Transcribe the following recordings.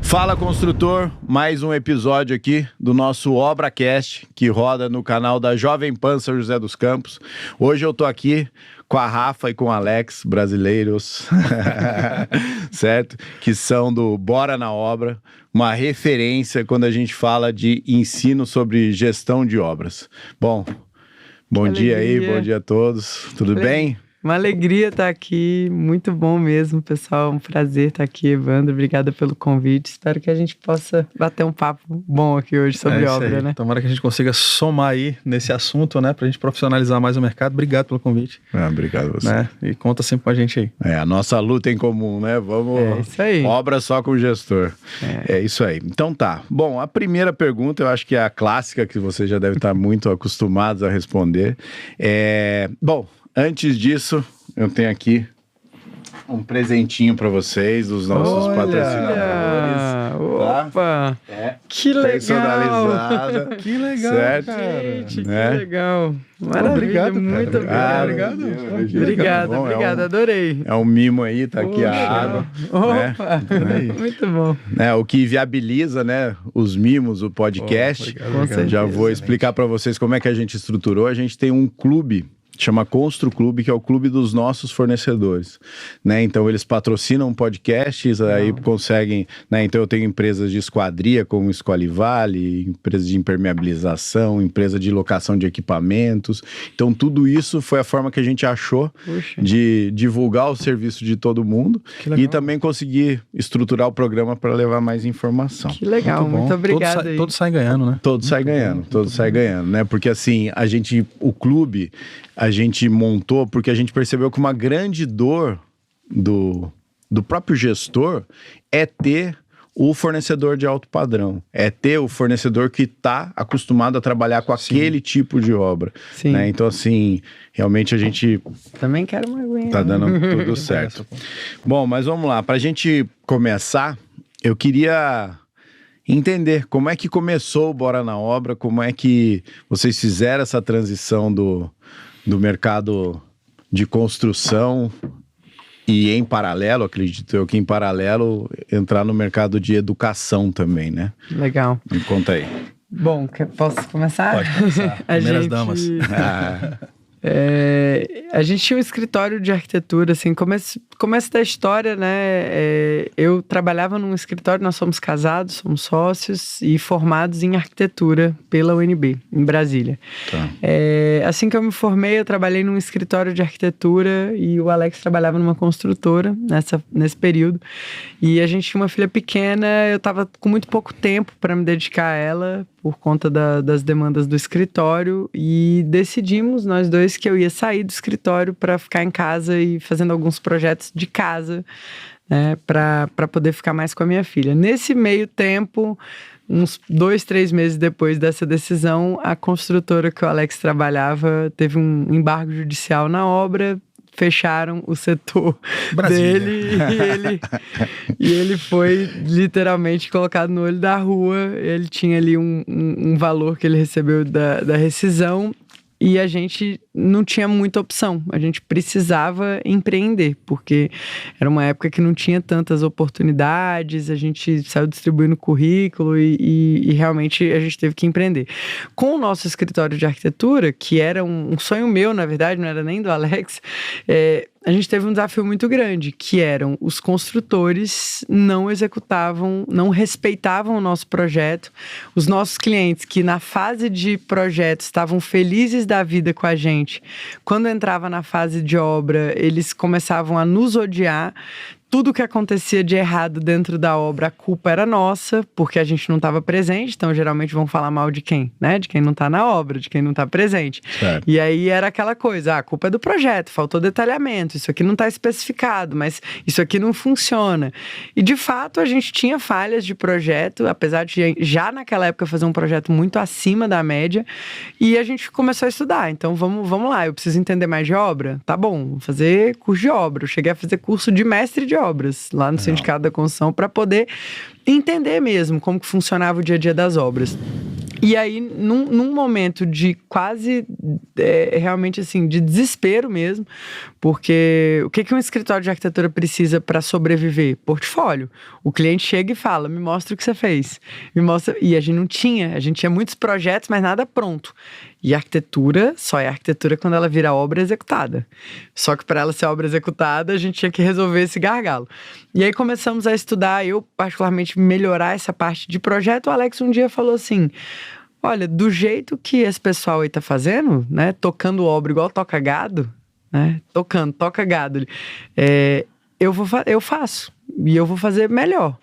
Fala, construtor, mais um episódio aqui do nosso ObraCast, que roda no canal da Jovem Pan São José dos Campos. Hoje eu tô aqui com a Rafa e com o Alex, brasileiros, certo? Que são do Bora na Obra, uma referência quando a gente fala de ensino sobre gestão de obras. Bom dia aí, bom dia a todos, tudo bem? Uma alegria estar aqui, muito bom mesmo, pessoal, um prazer estar aqui, Evandro, obrigada pelo convite, espero que a gente possa bater um papo bom aqui hoje sobre obra, aí, né? Tomara que a gente consiga somar aí nesse assunto, né, pra gente profissionalizar mais o mercado. Obrigado pelo convite. Obrigado a você. Né? E conta sempre com a gente aí. A nossa luta em comum, né? Vamos, isso aí. Obra só com o gestor. É isso aí. Então tá. Bom, a primeira pergunta, eu acho que é a clássica, que você já deve estar muito acostumados a responder. Antes disso, eu tenho aqui um presentinho para vocês dos nossos patrocinadores. Opa! Que legal! Personalizada. Que legal, certo? cara. Gente, Né? que legal! Maravilha, Obrigado, muito cara. obrigado. Obrigado. Obrigado, adorei. É um mimo aí, tá aqui a água. Opa! Né? Muito bom. O que viabiliza, né, os mimos, o podcast. Obrigado. Já vou explicar para vocês como é que a gente estruturou. A gente tem um clube, chama Constru Clube, que é o clube dos nossos fornecedores, né? Então eles patrocinam podcasts, aí conseguem, né? Então eu tenho empresas de esquadria como Esqualivale, empresa de impermeabilização, empresa de locação de equipamentos. Então tudo isso foi a forma que a gente achou de divulgar o serviço de todo mundo e também conseguir estruturar o programa para levar mais informação. Que legal, muito obrigado. Todos saem ganhando, né? Todos saem ganhando, né? Porque assim, o clube, a gente montou porque a gente percebeu que uma grande dor do próprio gestor é ter o fornecedor de alto padrão, é ter o fornecedor que está acostumado a trabalhar com aquele tipo de obra. Sim. Né? Então, assim, realmente a gente também quero uma aguinha. tá dando tudo certo. Bom, mas vamos lá. Para a gente começar, eu queria entender como é que começou o Bora na Obra, como é que vocês fizeram essa transição do mercado de construção e em paralelo, acredito eu que em paralelo, entrar no mercado de educação também, né? Legal. Me conta aí. Bom, posso começar? Pode começar. Primeiras damas. A gente tinha um escritório de arquitetura, assim, começo da história, né? Eu trabalhava num escritório, nós somos casados, somos sócios e formados em arquitetura pela UNB, em Brasília. Tá. Assim que eu me formei, eu trabalhei num escritório de arquitetura e o Alex trabalhava numa construtora nesse período. E a gente tinha uma filha pequena, eu estava com muito pouco tempo para me dedicar a ela, por conta das demandas do escritório, e decidimos, nós dois, que eu ia sair do escritório para ficar em casa e fazendo alguns projetos de casa, né, para poder ficar mais com a minha filha. Nesse meio tempo, uns 2, 3 meses depois dessa decisão, a construtora que o Alex trabalhava teve um embargo judicial na obra, fecharam o setor dele e ele foi literalmente colocado no olho da rua. Ele tinha ali um valor que ele recebeu da rescisão e a gente não tinha muita opção. A gente precisava empreender, porque era uma época que não tinha tantas oportunidades, a gente saiu distribuindo currículo e realmente a gente teve que empreender. Com o nosso escritório de arquitetura, que era um sonho meu, na verdade, não era nem do Alex, a gente teve um desafio muito grande, que eram os construtores não executavam, não respeitavam o nosso projeto. Os nossos clientes, que na fase de projeto estavam felizes da vida com a gente, quando entrava na fase de obra, eles começavam a nos odiar. Tudo que acontecia de errado dentro da obra, a culpa era nossa, porque a gente não estava presente, então geralmente vão falar mal de quem, né? De quem não está na obra, de quem não está presente. Certo. E aí era aquela coisa, a culpa é do projeto, faltou detalhamento, isso aqui não está especificado, mas isso aqui não funciona. E de fato a gente tinha falhas de projeto, apesar de já naquela época fazer um projeto muito acima da média, e a gente começou a estudar. Então vamos lá, eu preciso entender mais de obra? Tá bom, vou fazer curso de obra. Eu cheguei a fazer curso de mestre de obras lá no Sindicato da Construção para poder entender mesmo como que funcionava o dia a dia das obras. E aí, num momento de quase, realmente assim, de desespero mesmo, porque o que um escritório de arquitetura precisa para sobreviver? Portfólio. O cliente chega e fala, me mostra o que você fez. Me mostra. E a gente tinha muitos projetos, mas nada pronto. E a arquitetura só é arquitetura quando ela vira obra executada. Só que para ela ser obra executada, a gente tinha que resolver esse gargalo. E aí começamos a estudar, eu particularmente melhorar essa parte de projeto. O Alex um dia falou assim, olha, do jeito que esse pessoal aí tá fazendo, né, tocando obra igual toca gado, né, toca gado, eu faço, e eu vou fazer melhor.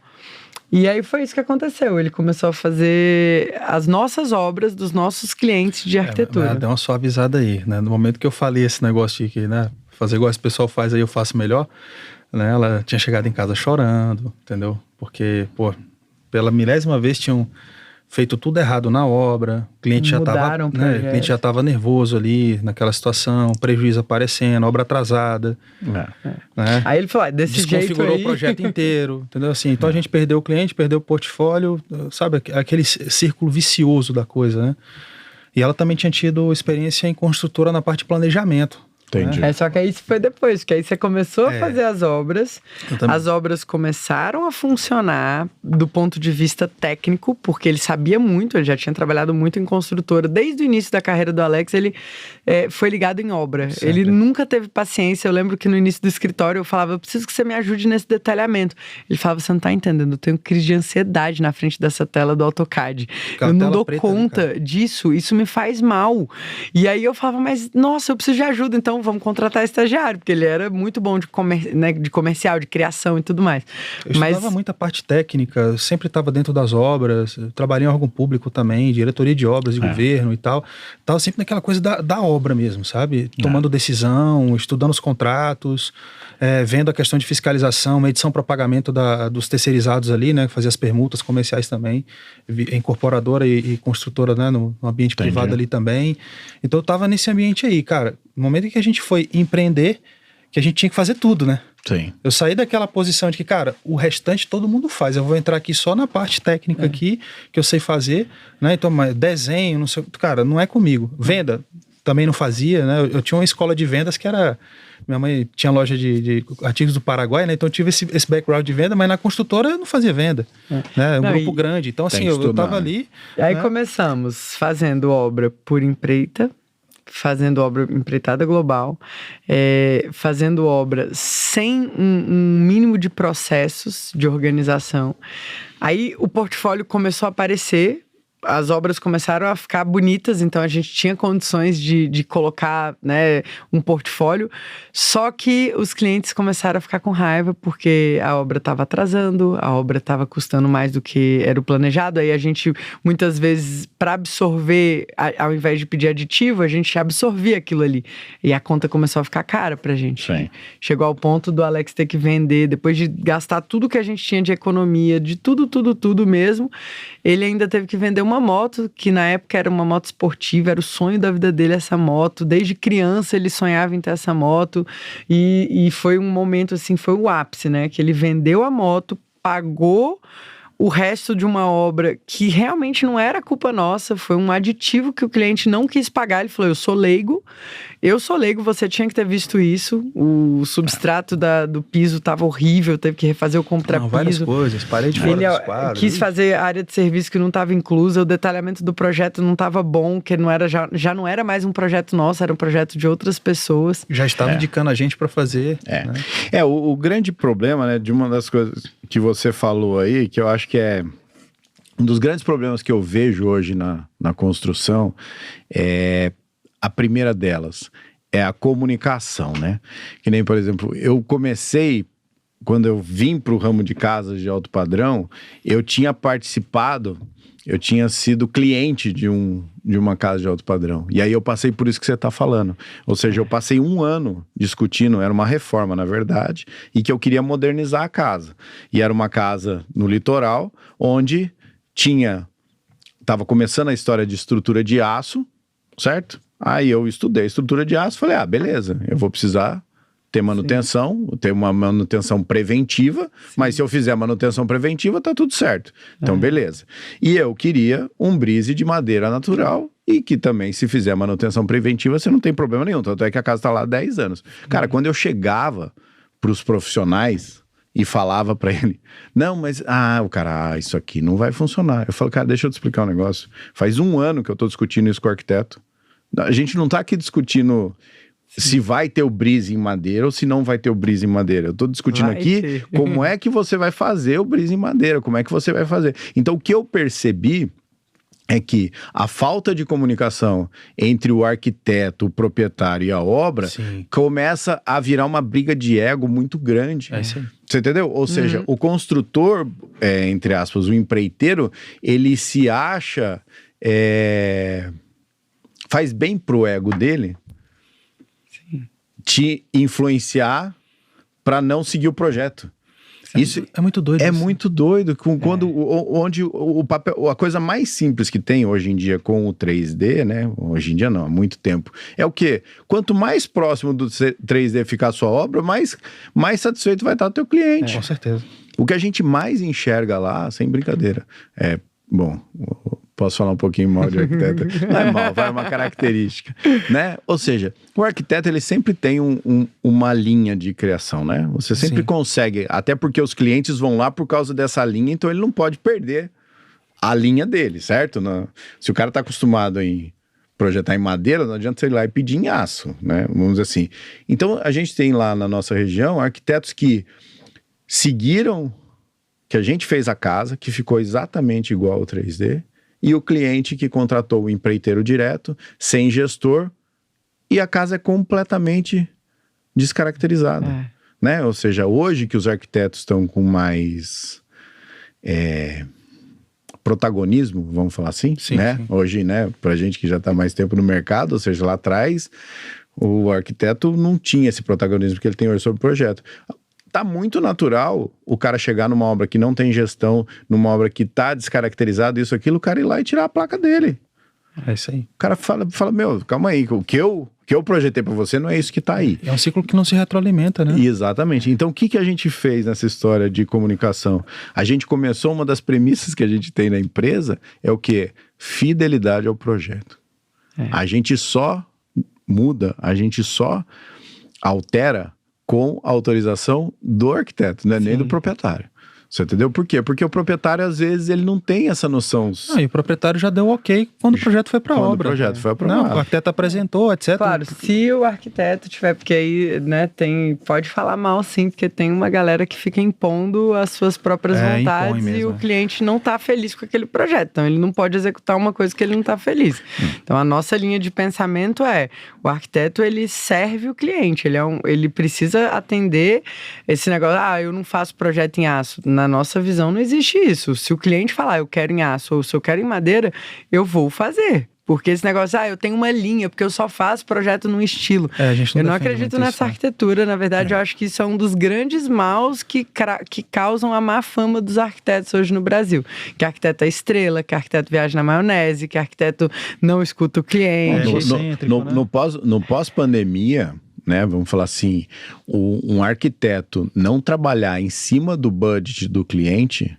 E aí foi isso que aconteceu. Ele começou a fazer as nossas obras dos nossos clientes de arquitetura. Deu uma suavizada aí, né? No momento que eu falei esse negócio de que, né, fazer igual esse pessoal faz, aí eu faço melhor, né? Ela tinha chegado em casa chorando, entendeu? Porque, pô, pela milésima vez tinham feito tudo errado na obra, o cliente já estava nervoso ali naquela situação, prejuízo aparecendo, obra atrasada. Né? Aí ele falou, desse jeito aí... Desconfigurou o projeto inteiro, entendeu? Assim, então a gente perdeu o cliente, perdeu o portfólio, sabe? Aquele círculo vicioso da coisa, né? E ela também tinha tido experiência em construtora na parte de planejamento. Entendi. Só que aí isso foi depois, que aí você começou a fazer as obras, as obras começaram a funcionar do ponto de vista técnico, porque ele sabia muito, ele já tinha trabalhado muito em construtora, desde o início da carreira do Alex, ele foi ligado em obra, sempre. Ele nunca teve paciência. Eu lembro que no início do escritório eu falava, eu preciso que você me ajude nesse detalhamento. Ele falava, você não tá entendendo, eu tenho crise de ansiedade na frente dessa tela do AutoCAD, eu não dou conta disso, isso me faz mal. E aí eu falava, mas nossa, eu preciso de ajuda, então vamos contratar estagiário, porque ele era muito bom de comercial, de criação e tudo mais. Eu estudava muita parte técnica, sempre estava dentro das obras, trabalhei em órgão público também, diretoria de obras de governo e tal. Estava sempre naquela coisa da obra mesmo, sabe? Tomando decisão, estudando os contratos, vendo a questão de fiscalização, medição para pagamento dos terceirizados ali, né? Fazia as permutas comerciais também, incorporadora e construtora, né? No ambiente privado ali também. Então eu estava nesse ambiente aí, cara. No momento em que a gente foi empreender, que a gente tinha que fazer tudo, né? Sim. Eu saí daquela posição de que, cara, o restante todo mundo faz. Eu vou entrar aqui só na parte técnica aqui, que eu sei fazer, né? Então, desenho, não sei... Cara, não é comigo. Venda, também não fazia, né? Eu tinha uma escola de vendas que era... Minha mãe tinha loja de artigos do Paraguai, né? Então eu tive esse background de venda, mas na construtora eu não fazia venda. Né? Grupo grande. Então, assim, eu tava ali... E aí começamos fazendo obra por empreita, fazendo obra empreitada global, fazendo obra sem um mínimo de processos de organização. Aí o portfólio começou a aparecer, as obras começaram a ficar bonitas, então a gente tinha condições de colocar, né, um portfólio, só que os clientes começaram a ficar com raiva porque a obra estava atrasando, a obra estava custando mais do que era o planejado, aí a gente, muitas vezes, para absorver, ao invés de pedir aditivo, a gente absorvia aquilo ali, e a conta começou a ficar cara pra gente. Sim. Chegou ao ponto do Alex ter que vender, depois de gastar tudo que a gente tinha de economia, de tudo mesmo, ele ainda teve que vender uma moto, que na época era uma moto esportiva, era o sonho da vida dele essa moto, desde criança ele sonhava em ter essa moto, e foi um momento assim, foi o ápice, né, que ele vendeu a moto, pagou o resto de uma obra que realmente não era culpa nossa, foi um aditivo que o cliente não quis pagar. Ele falou, eu sou leigo, você tinha que ter visto isso, o substrato do piso estava horrível, teve que refazer o contrapiso. Várias coisas, parede fora dos quadros. Quis fazer a área de serviço que não estava inclusa, o detalhamento do projeto não estava bom, que não era, já não era mais um projeto nosso, era um projeto de outras pessoas. Já estava indicando a gente para fazer. Né? O grande problema, né, de uma das coisas que você falou aí, que eu acho que é um dos grandes problemas que eu vejo hoje na construção, a primeira delas é a comunicação, né? Que nem, por exemplo, eu comecei, quando eu vim para o ramo de casas de alto padrão, eu tinha participado, eu tinha sido cliente de uma casa de alto padrão. E aí eu passei por isso que você está falando. Ou seja, eu passei 1 ano discutindo, era uma reforma, na verdade, e que eu queria modernizar a casa. E era uma casa no litoral, onde estava começando a história de estrutura de aço, certo? Aí eu estudei estrutura de aço, falei, beleza, eu vou precisar ter manutenção, ter uma manutenção preventiva, mas se eu fizer a manutenção preventiva, tá tudo certo. Então, beleza. E eu queria um brise de madeira natural e que também, se fizer a manutenção preventiva, você não tem problema nenhum. Tanto é que a casa tá lá há 10 anos. Cara, quando eu chegava pros profissionais e falava pra ele, não, mas, o cara, isso aqui não vai funcionar. Eu falo, cara, deixa eu te explicar um negócio. Faz 1 ano que eu tô discutindo isso com o arquiteto. A gente não tá aqui discutindo se vai ter o brise em madeira ou se não vai ter o brise em madeira. Eu tô discutindo aqui como é que você vai fazer o brise em madeira, como é que você vai fazer. Então, o que eu percebi é que a falta de comunicação entre o arquiteto, o proprietário e a obra começa a virar uma briga de ego muito grande. É isso aí. Você entendeu? Ou seja, o construtor, entre aspas, o empreiteiro, ele se acha... faz bem pro ego dele te influenciar para não seguir o projeto. Isso é muito doido. É muito doido. Onde o papel, a coisa mais simples que tem hoje em dia com o 3D, né? Hoje em dia não, há muito tempo. É o quê? Quanto mais próximo do 3D ficar a sua obra, mais satisfeito vai estar o teu cliente. Com certeza. O que a gente mais enxerga lá, sem brincadeira, bom, posso falar um pouquinho mal de arquiteto? Não é mal, vai uma característica, né? Ou seja, o arquiteto, ele sempre tem uma linha de criação, né? Você sempre consegue, até porque os clientes vão lá por causa dessa linha, então ele não pode perder a linha dele, certo? Se o cara tá acostumado em projetar em madeira, não adianta você ir lá e pedir em aço, né? Vamos dizer assim. Então, a gente tem lá na nossa região arquitetos que seguiram, que a gente fez a casa, que ficou exatamente igual ao 3D, e o cliente que contratou o empreiteiro direto, sem gestor, e a casa é completamente descaracterizada. Né? Ou seja, hoje que os arquitetos estão com mais protagonismo, vamos falar assim, né? Sim. Hoje, né, pra gente que já está mais tempo no mercado, ou seja, lá atrás, o arquiteto não tinha esse protagonismo que ele tem hoje sobre o projeto. Tá muito natural o cara chegar numa obra que não tem gestão, numa obra que tá descaracterizada, isso, aquilo, o cara ir lá e tirar a placa dele. É isso aí. O cara fala, meu, calma aí, o que eu projetei pra você não é isso que tá aí. É um ciclo que não se retroalimenta, né? Exatamente. Então, o que a gente fez nessa história de comunicação? A gente começou, uma das premissas que a gente tem na empresa é o quê? Fidelidade ao projeto. A gente só muda, a gente só altera com a autorização do arquiteto, não é nem do proprietário. Você entendeu? Por quê? Porque o proprietário, às vezes, ele não tem essa noção. E o proprietário já deu ok quando o projeto foi para obra. Quando o projeto foi aprovado. Não, o arquiteto apresentou, etc. Claro, se o arquiteto tiver, porque aí, né, pode falar mal sim, porque tem uma galera que fica impondo as suas próprias vontades e o cliente não tá feliz com aquele projeto. Então, ele não pode executar uma coisa que ele não tá feliz. Então, a nossa linha de pensamento o arquiteto, ele serve o cliente, ele precisa atender esse negócio, eu não faço projeto em aço. Na nossa visão não existe isso. Se o cliente falar, eu quero em aço, ou se eu quero em madeira, eu vou fazer. Porque esse negócio, eu tenho uma linha, porque eu só faço projeto num estilo. Eu não acredito nessa arquitetura. Na verdade, eu acho que isso é um dos grandes maus que causam a má fama dos arquitetos hoje no Brasil. Que arquiteto é estrela, que arquiteto viaja na maionese, que arquiteto não escuta o cliente. No pós-pandemia, né, vamos falar assim, um arquiteto não trabalhar em cima do budget do cliente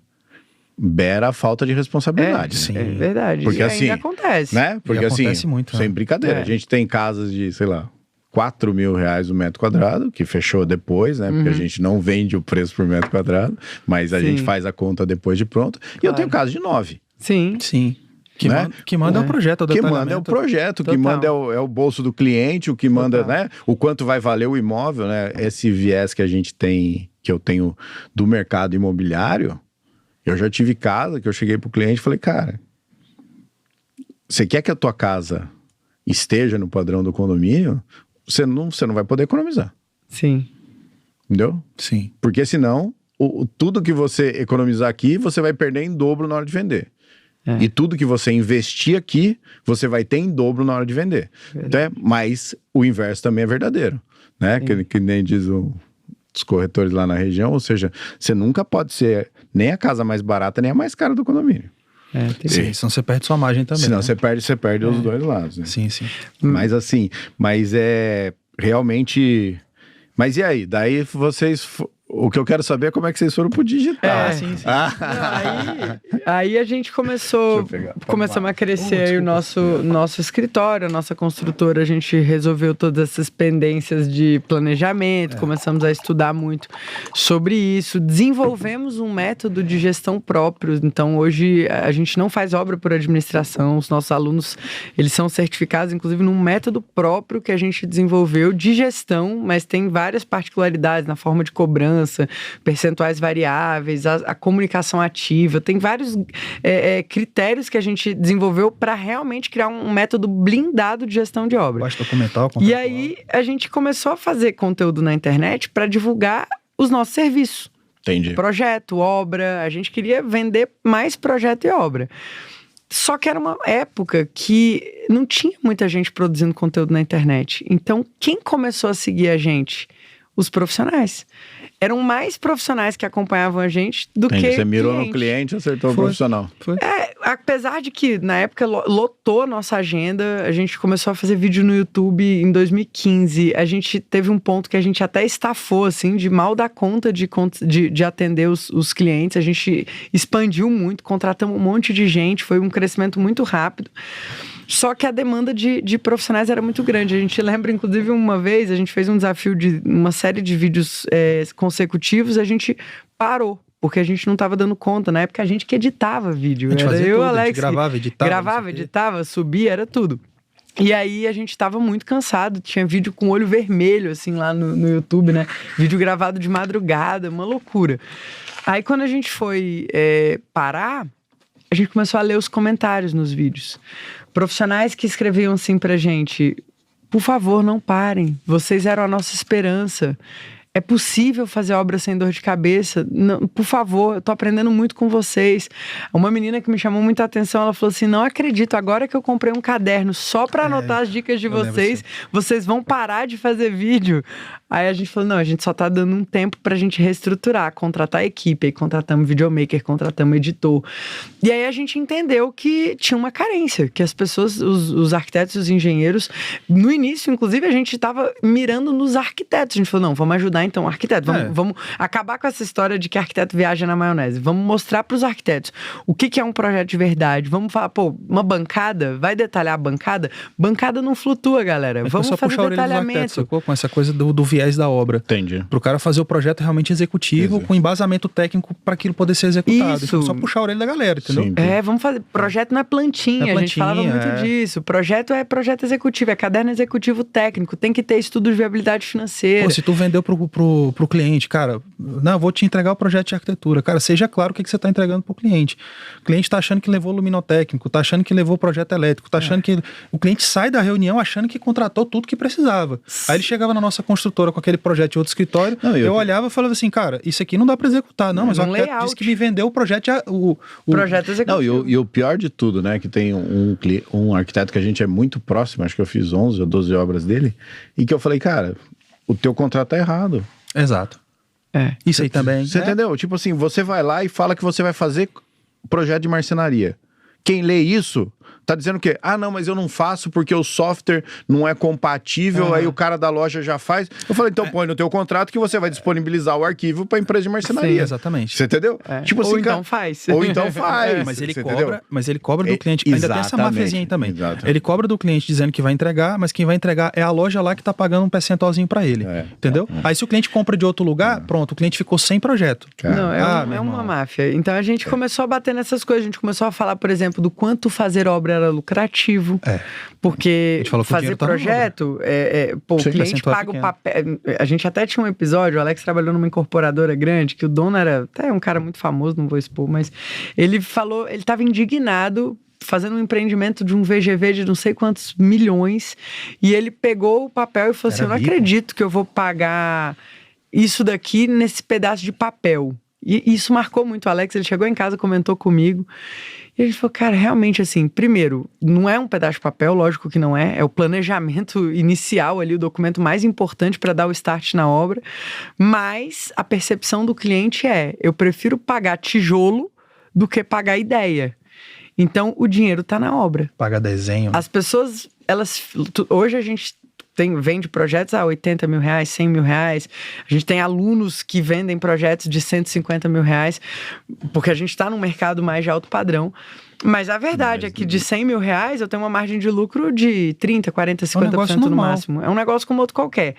beira a falta de responsabilidade. É verdade. Porque assim, acontece. Né? Porque acontece assim, muito, sem brincadeira, a gente tem casas de, sei lá, R$4.000 o metro quadrado, que fechou depois, né? Porque a gente não vende o preço por metro quadrado, mas a gente faz a conta depois de pronto. E eu tenho casa de 9. Sim. Que manda é o projeto, o que manda é o projeto, Total. que manda é o bolso do cliente, o que manda, né? O quanto vai valer o imóvel, né? Esse viés que a gente tem, que eu tenho do mercado imobiliário, eu já tive casa que eu cheguei pro cliente e falei, cara, você quer que a tua casa esteja no padrão do condomínio? Você não vai poder economizar. Sim. Entendeu? Sim. Porque senão, tudo que você economizar aqui, você vai perder em dobro na hora de vender. E tudo que você investir aqui, você vai ter em dobro na hora de vender. Então, mas o inverso também é verdadeiro, né? Que nem diz os corretores lá na região, ou seja, você nunca pode ser nem a casa mais barata, nem a mais cara do condomínio. Sim, senão você perde sua margem também. Senão você perde os dois lados. Né? Sim. Mas assim, é realmente Mas e aí? Daí vocês... O que eu quero saber é como é que vocês foram pro digital. Sim. Aí a gente começamos a crescer aí o nosso escritório, a nossa construtora. A gente resolveu todas essas pendências de planejamento, começamos a estudar muito sobre isso, desenvolvemos um método de gestão próprio. Então hoje a gente não faz obra por administração, os nossos alunos eles são certificados inclusive num método próprio que a gente desenvolveu de gestão, mas tem várias particularidades na forma de cobrança, percentuais variáveis, a comunicação ativa, tem vários critérios que a gente desenvolveu para realmente criar um método blindado de gestão de obra. Baixa documental, e aí a gente começou a fazer conteúdo na internet para divulgar os nossos serviços. Entendi. Projeto, obra, a gente queria vender mais projeto e obra. Só que era uma época que não tinha muita gente produzindo conteúdo na internet. Então, quem começou a seguir a gente? Os profissionais. Eram mais profissionais que acompanhavam a gente do que Você mirou no cliente, acertou o profissional. Apesar de que, na época, lotou a nossa agenda, a gente começou a fazer vídeo no YouTube em 2015. A gente teve um ponto que a gente até estafou, assim, de mal dar conta de atender os clientes. A gente expandiu muito, contratamos um monte de gente, foi um crescimento muito rápido. Só que a demanda de profissionais era muito grande. A gente lembra, inclusive, uma vez, a gente fez um desafio de uma série de vídeos consecutivos, a gente parou, porque a gente não estava dando conta. Na época, a gente que editava vídeo. A gente fazia tudo, Alex, a gente gravava, editava, subia, era tudo. E aí, a gente estava muito cansado. Tinha vídeo com olho vermelho, assim, lá no YouTube, né? Vídeo gravado de madrugada, uma loucura. Aí, quando a gente foi parar, a gente começou a ler os comentários nos vídeos. Profissionais que escreviam assim pra gente: por favor, não parem, vocês eram a nossa esperança. É possível fazer obra sem dor de cabeça? Não, por favor, eu tô aprendendo muito com vocês. Uma menina que me chamou muita atenção, ela falou assim: não acredito, agora que eu comprei um caderno só pra anotar as dicas de vocês, vocês vão parar de fazer vídeo. Aí a gente falou: não, a gente só tá dando um tempo pra gente reestruturar, contratar equipe. Aí contratamos videomaker, contratamos editor. E aí a gente entendeu que tinha uma carência, que as pessoas, os arquitetos e os engenheiros, no início, inclusive, a gente tava mirando nos arquitetos. A gente falou: não, vamos ajudar então o arquiteto. Vamos acabar com essa história de que arquiteto viaja na maionese. Vamos mostrar pros arquitetos o que é um projeto de verdade. Vamos falar, uma bancada, vai detalhar a bancada? Bancada não flutua, galera. Vamos fazer detalhamento. Com essa coisa do viés da obra. Entendi. Pro cara fazer o projeto realmente executivo, com embasamento técnico para aquilo poder ser executado. Isso. Só puxar a orelha da galera, entendeu? Sim. Vamos fazer. Projeto não é plantinha, a gente falava muito disso. Projeto é projeto executivo, é caderno executivo técnico, tem que ter estudo de viabilidade financeira. Se tu vendeu pro cliente, cara, não, eu vou te entregar o projeto de arquitetura. Cara, seja claro o que você tá entregando pro cliente. O cliente tá achando que levou luminotécnico, tá achando que levou o projeto elétrico, tá achando que... O cliente sai da reunião achando que contratou tudo que precisava. Aí ele chegava na nossa construtora com aquele projeto de outro escritório, eu olhava e falava assim: cara, isso aqui não dá pra executar. Não, mas o arquiteto disse que me vendeu o projeto projeto executivo. Não, e o pior de tudo, né, que tem um arquiteto que a gente é muito próximo, acho que eu fiz 11 ou 12 obras dele, e que eu falei: cara, o teu contrato tá errado. Exato. Isso aí também. Você entendeu? Tipo assim, você vai lá e fala que você vai fazer projeto de marcenaria. Quem lê isso tá dizendo que, não, mas eu não faço porque o software não é compatível, aí o cara da loja já faz. Eu falei: então põe no teu contrato que você vai disponibilizar o arquivo pra empresa de marcenaria. Sim, exatamente. Você entendeu? Tipo assim, então faz. Ou então faz. Mas ele cobra do cliente. Ainda tem essa mafiazinha aí também. Ele cobra do cliente dizendo que vai entregar, mas quem vai entregar é a loja lá que tá pagando um percentualzinho pra ele. Entendeu? Aí se o cliente compra de outro lugar, pronto, o cliente ficou sem projeto. Não, é uma máfia. Então a gente começou a bater nessas coisas. A gente começou a falar, por exemplo, do quanto fazer obra era lucrativo. Porque fazer projeto, o cliente paga o papel. A gente até tinha um episódio, o Alex trabalhou numa incorporadora grande, que o dono era até um cara muito famoso, não vou expor, mas ele falou, ele estava indignado fazendo um empreendimento de um VGV de não sei quantos milhões, e ele pegou o papel e falou assim: eu não acredito que eu vou pagar isso daqui nesse pedaço de papel. E isso marcou muito o Alex. Ele chegou em casa, comentou comigo, e a gente falou: cara, realmente assim, primeiro, não é um pedaço de papel, lógico que não é o planejamento inicial ali, o documento mais importante para dar o start na obra, mas a percepção do cliente eu prefiro pagar tijolo do que pagar ideia. Então, o dinheiro tá na obra. Paga desenho. As pessoas, hoje a gente vende projetos a 80 mil reais, 100 mil reais. A gente tem alunos que vendem projetos de 150 mil reais, porque a gente está num mercado mais de alto padrão. Mas a verdade é que de 100 mil reais eu tenho uma margem de lucro de 30, 40, 50% no máximo. É um negócio como outro qualquer.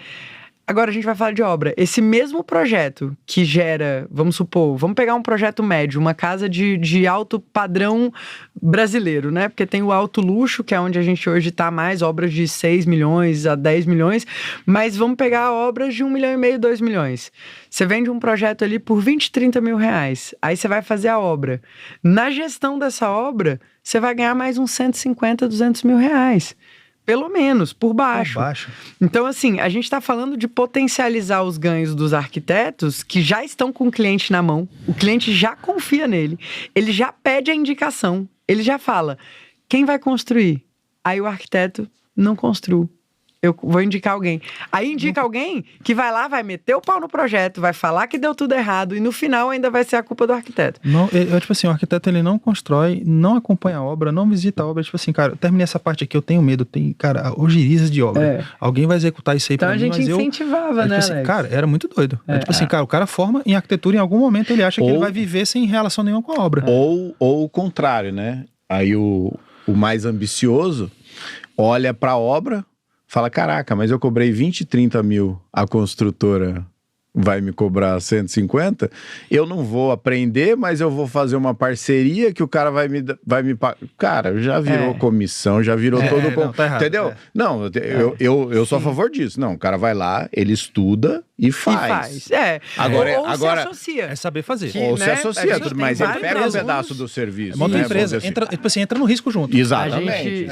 Agora a gente vai falar de obra. Esse mesmo projeto que gera, vamos supor, vamos pegar um projeto médio, uma casa de alto padrão brasileiro, né? Porque tem o alto luxo, que é onde a gente hoje está mais, obras de 6 milhões a 10 milhões, mas vamos pegar obras de 1,5 milhão, 2 milhões. Você vende um projeto ali por 20, 30 mil reais. Aí você vai fazer a obra. Na gestão dessa obra, você vai ganhar mais uns 150, 200 mil reais. Pelo menos, por baixo. Então, assim, a gente está falando de potencializar os ganhos dos arquitetos que já estão com o cliente na mão. O cliente já confia nele. Ele já pede a indicação. Ele já fala, quem vai construir? Aí o arquiteto não construiu. Eu vou indicar alguém. Aí indica alguém que vai lá, vai meter o pau no projeto, vai falar que deu tudo errado e no final ainda vai ser a culpa do arquiteto. Não, tipo assim, o arquiteto ele não constrói, não acompanha a obra, não visita a obra. Tipo assim, cara, eu terminei essa parte aqui, eu tenho medo, cara, ojeriza de obra. Alguém vai executar isso aí então pra mim, mas a gente incentivava, né, tipo assim, cara, era muito doido. Tipo assim, cara, o cara forma em arquitetura, em algum momento ele acha que ele vai viver sem relação nenhuma com a obra. Ou o contrário, né? Aí o mais ambicioso olha pra obra, fala, caraca, mas eu cobrei 20, 30 mil, a construtora vai me cobrar 150, eu não vou aprender, mas eu vou fazer uma parceria que o cara vai me pagar. Cara, já virou comissão, já virou todo... Não, tá errado, entendeu? Não, eu sou a favor disso. Não, o cara vai lá, ele estuda e faz. Agora, se associa. É saber fazer. Ou se associa, mas ele pega um pedaço do serviço. É uma outra empresa, assim. entra no risco junto. Exatamente.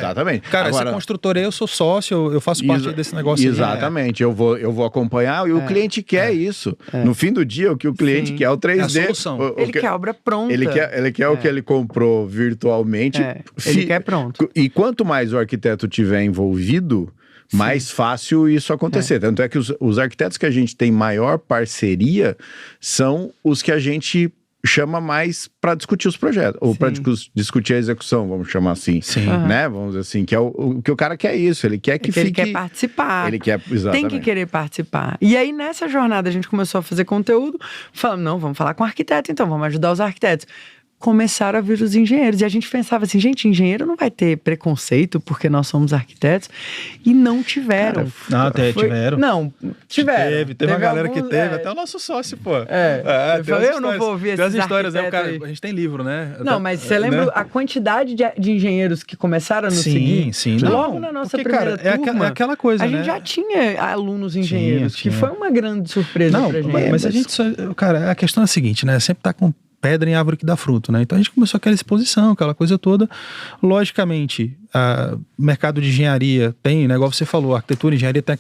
Cara, agora, essa construtora aí, eu sou sócio, eu faço parte desse negócio. Exatamente, eu vou acompanhar e o cliente quer isso. No fim do dia, o que o cliente quer é o 3D. É a solução. Ele quer a obra pronta. Ele quer o que ele comprou virtualmente. Ele quer pronto. E quanto mais o arquiteto tiver envolvido, mais fácil isso acontecer. Tanto é que os arquitetos que a gente tem maior parceria são os que a gente chama mais para discutir os projetos, ou para discutir a execução, vamos chamar assim, né? Vamos dizer assim, que é o que o cara quer isso, ele quer que fique... Ele quer participar. Ele quer, exatamente. Tem que querer participar. E aí, nessa jornada, a gente começou a fazer conteúdo, falando, não, vamos falar com o arquiteto, então, vamos ajudar os arquitetos. Começaram a vir os engenheiros. E a gente pensava assim, gente, engenheiro não vai ter preconceito porque nós somos arquitetos. E não tiveram. Tiveram. Não, tiveram. Teve uma galera que teve, até o nosso sócio, pô. Eu não vou ouvir essas histórias, né? A gente tem livro, né? Não, mas você lembra a quantidade de engenheiros que começaram a nos seguir? Sim. Logo na nossa primeira turma, é aquela coisa, a gente já tinha alunos engenheiros, que foi uma grande surpresa pra gente. Mas a gente só... Cara, a questão é a seguinte, né? Sempre tá com pedra em árvore que dá fruto, né? Então a gente começou aquela exposição, aquela coisa toda. Logicamente, mercado de engenharia tem, né? Igual você falou, arquitetura e engenharia tem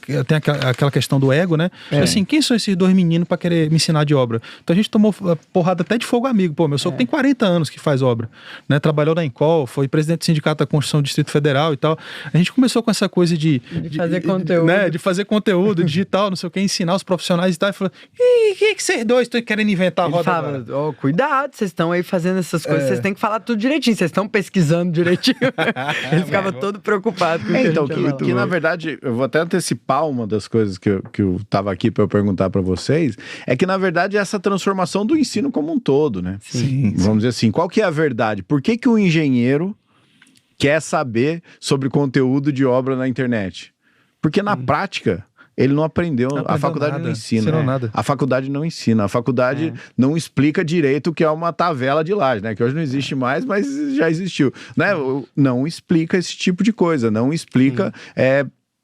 aquela questão do ego, né? Assim, quem são esses dois meninos para querer me ensinar de obra? Então a gente tomou porrada até de fogo amigo. Pô, meu sogro tem 40 anos que faz obra, né? Trabalhou na Encol, foi presidente do Sindicato da Construção do Distrito Federal e tal. A gente começou com essa coisa de fazer conteúdo. Né? De fazer conteúdo digital, não sei o que, ensinar os profissionais e tal. E falou, o que vocês dois estão querendo inventar a roda agora? Cuidado, vocês estão aí fazendo essas coisas, vocês têm que falar tudo direitinho, vocês estão pesquisando direitinho. Ele ficava todo preocupado com isso. Que na verdade, eu vou até antecipar uma das coisas que eu tava aqui para eu perguntar para vocês, é que na verdade é essa transformação do ensino como um todo, né? Sim. Vamos dizer assim, qual que é a verdade? Por que o engenheiro quer saber sobre conteúdo de obra na internet? Porque na prática... Ele não aprendeu, a faculdade não ensina. Nada. A faculdade não ensina, a faculdade não explica direito o que é uma tabela de laje, né? Que hoje não existe mais, mas já existiu. Né? Não explica esse tipo de coisa, não explica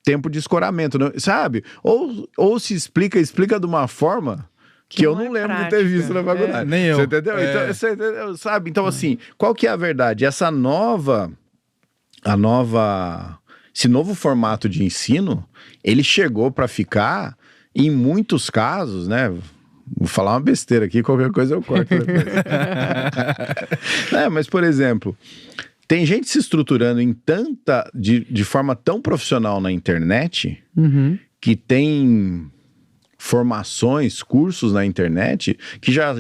tempo de escoramento, não, sabe? Ou se explica de uma forma que eu não lembro de ter visto na faculdade. Nem eu. Você entendeu? Então, você entendeu? Sabe? Então, assim, qual que é a verdade? Esse novo formato de ensino, ele chegou para ficar, em muitos casos, né? Vou falar uma besteira aqui, qualquer coisa eu corto. Mas, por exemplo, tem gente se estruturando de forma tão profissional na internet, que tem formações, cursos na internet, que já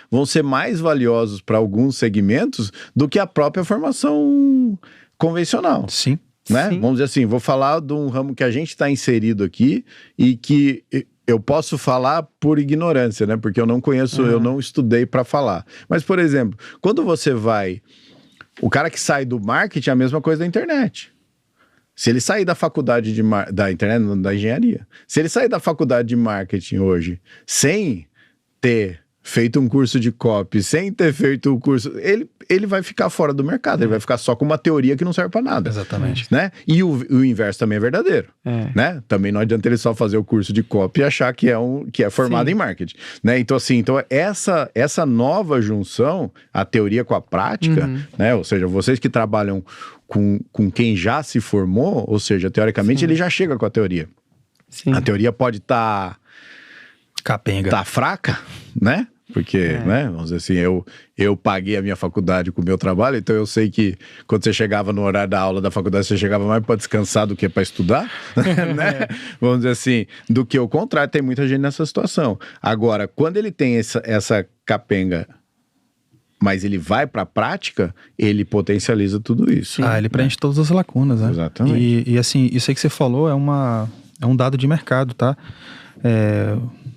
vão ser mais valiosos para alguns segmentos do que a própria formação convencional. Sim. né? Sim. Vamos dizer assim, vou falar de um ramo que a gente está inserido aqui e que eu posso falar por ignorância, né? Porque eu não conheço, eu não estudei para falar. Mas, por exemplo, quando você vai... O cara que sai do marketing é a mesma coisa da internet. Se ele sair da faculdade da internet, não, da engenharia. Se ele sair da faculdade de marketing hoje sem ter feito um curso de copy, sem ter feito o curso... Ele vai ficar fora do mercado, ele vai ficar só com uma teoria que não serve para nada. Exatamente. Né? E o inverso também é verdadeiro. Né? Também não adianta ele só fazer o curso de copy e achar que é formado em marketing. Né? Então, assim, essa nova junção, a teoria com a prática, né? Ou seja, vocês que trabalham com quem já se formou, ou seja, teoricamente ele já chega com a teoria. Sim. A teoria pode estar... Capenga. Tá fraca, né? Porque, né, vamos dizer assim, eu paguei a minha faculdade com o meu trabalho, então eu sei que quando você chegava no horário da aula da faculdade, você chegava mais para descansar do que para estudar, né? Vamos dizer assim, do que o contrário, tem muita gente nessa situação. Agora, quando ele tem essa capenga, mas ele vai para a prática, ele potencializa tudo isso. Ele preenche todas as lacunas, né? Exatamente. E assim, isso aí que você falou é um dado de mercado, tá?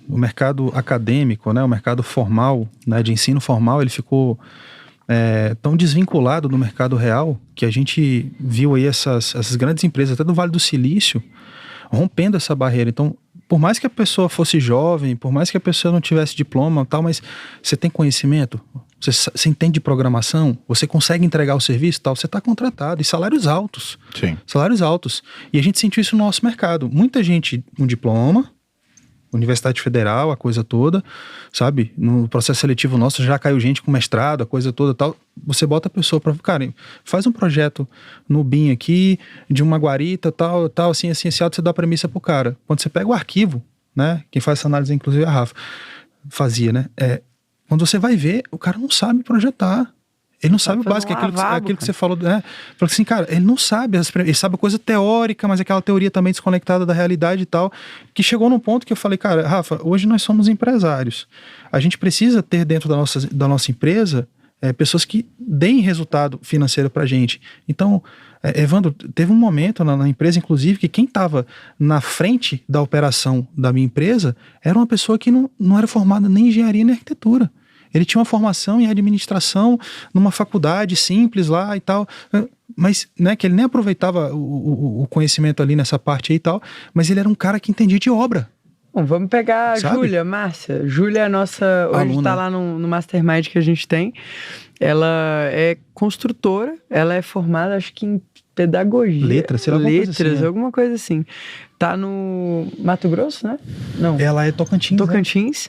O mercado acadêmico, né, o mercado formal, né, de ensino formal, ele ficou tão desvinculado do mercado real que a gente viu aí essas grandes empresas, até do Vale do Silício, rompendo essa barreira. Então, por mais que a pessoa fosse jovem, por mais que a pessoa não tivesse diploma e tal, mas você tem conhecimento, você entende de programação, você consegue entregar o serviço e tal, você está contratado, e salários altos. Sim. Salários altos. E a gente sentiu isso no nosso mercado. Muita gente com diploma, Universidade Federal, a coisa toda, sabe? No processo seletivo nosso já caiu gente com mestrado, a coisa toda tal. Você bota a pessoa para, cara, faz um projeto no BIM aqui, de uma guarita, tal, assim, você dá a premissa pro cara. Quando você pega o arquivo, né? Quem faz essa análise, inclusive, é a Rafa, fazia, né? Quando você vai ver, o cara não sabe projetar. Ele não sabe o básico, aquilo que você falou. Falou assim, cara, ele não sabe, ele sabe a coisa teórica, mas aquela teoria também desconectada da realidade e tal, que chegou num ponto que eu falei, cara, Rafa, hoje nós somos empresários. A gente precisa ter dentro da nossa empresa pessoas que deem resultado financeiro pra gente. Então, Evandro, teve um momento na empresa, inclusive, que quem estava na frente da operação da minha empresa era uma pessoa que não era formada nem em engenharia nem em arquitetura. Ele tinha uma formação em administração numa faculdade simples lá e tal, mas, né, que ele nem aproveitava o conhecimento ali nessa parte aí e tal, mas ele era um cara que entendia de obra. Bom, vamos pegar a Júlia, Márcia. Júlia é a nossa... Hoje está lá no Mastermind que a gente tem. Ela é construtora, ela é formada, acho que em pedagogia. Letras, sei lá, alguma coisa assim. Tá no Mato Grosso, né? Não. Ela é Tocantins. Tocantins.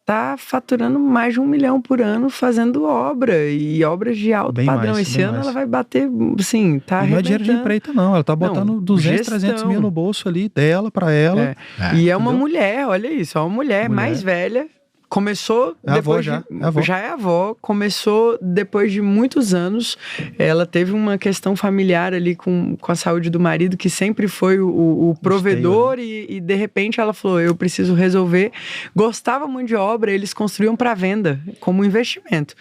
Tá faturando mais de 1 milhão por ano fazendo obra, e obras de alto padrão. Esse ano ela vai bater, assim, tá arrebentando. Não é dinheiro de empreita, não. Ela tá botando 200, 300 mil no bolso ali dela, pra ela. E é uma mulher, olha isso, é uma mulher mais velha. Começou depois já é avó, começou depois de muitos anos. Ela teve uma questão familiar ali com a saúde do marido, que sempre foi o provedor, e de repente ela falou, eu preciso resolver. Gostava muito de obra, eles construíam para venda, como investimento.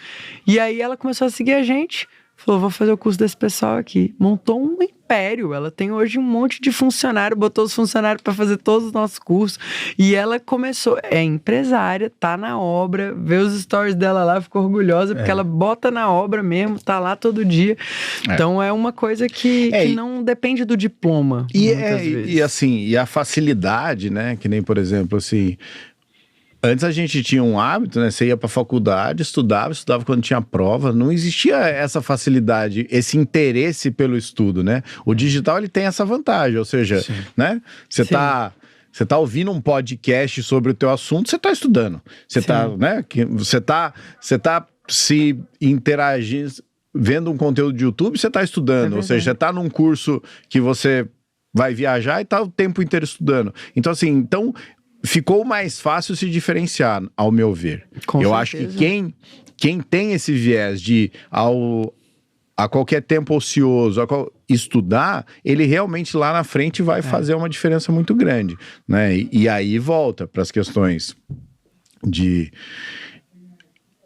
E aí ela começou a seguir a gente, falou, vou fazer o curso desse pessoal aqui. Montou um império, ela tem hoje um monte de funcionário, botou os funcionários para fazer todos os nossos cursos, e ela começou, é empresária, tá na obra, vê os stories dela lá, ficou orgulhosa, porque ela bota na obra mesmo, tá lá todo dia. Então é uma coisa que não depende do diploma. E assim, e a facilidade, né, que nem, por exemplo, assim... Antes a gente tinha um hábito, né? Você ia pra faculdade, estudava quando tinha prova. Não existia essa facilidade, esse interesse pelo estudo, né? O digital, ele tem essa vantagem, ou seja, né? Você tá ouvindo um podcast sobre o teu assunto, você tá estudando. Você tá, né? Você tá se interagindo, vendo um conteúdo de YouTube, você tá estudando. Ou seja, você tá num curso que você vai viajar e tá o tempo inteiro estudando. Então, assim, ficou mais fácil se diferenciar, ao meu ver. Eu acho que quem tem esse viés de a qualquer tempo ocioso, estudar, ele realmente lá na frente vai fazer uma diferença muito grande, né? E aí volta para as questões de...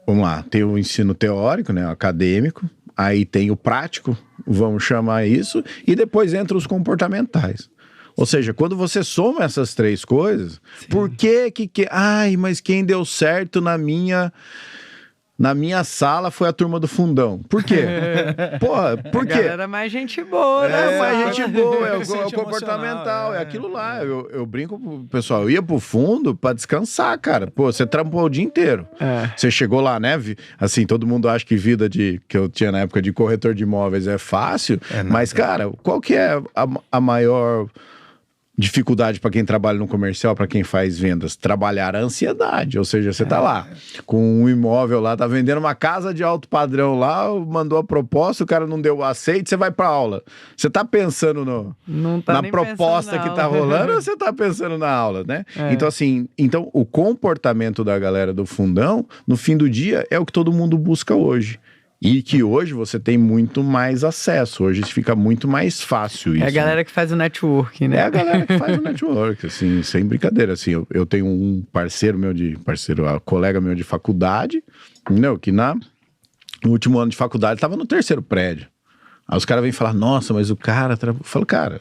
Vamos lá, tem o ensino teórico, né, acadêmico, aí tem o prático, vamos chamar isso, e depois entra os comportamentais. Ou seja, quando você soma essas 3 coisas, por que... Ai, mas quem deu certo na minha sala foi a turma do fundão. Por quê? Porra, por quê? A galera mais gente boa, né? É mais gente boa, é o comportamental, é aquilo lá. Eu brinco pro pessoal, eu ia pro fundo pra descansar, cara. Pô, você trampou o dia inteiro. Você chegou lá, né? Assim, todo mundo acha que vida que eu tinha na época de corretor de imóveis é fácil, mas, cara, qual que é a maior dificuldade para quem trabalha no comercial, para quem faz vendas? Trabalhar a ansiedade, ou seja, você tá lá com um imóvel lá, tá vendendo uma casa de alto padrão lá, mandou a proposta, o cara não deu o aceite, você vai para aula. Você tá pensando na proposta que tá rolando ou você tá pensando na aula, né? Então assim, o comportamento da galera do fundão, no fim do dia, é o que todo mundo busca hoje. E que hoje você tem muito mais acesso, hoje fica muito mais fácil isso. É a galera que faz o network, né? É a galera que faz o network, assim, sem brincadeira. Assim, eu tenho um colega meu de faculdade, entendeu? Que no último ano de faculdade estava no 3º prédio. Aí os caras vêm falar, nossa, mas o cara... Eu falo, cara...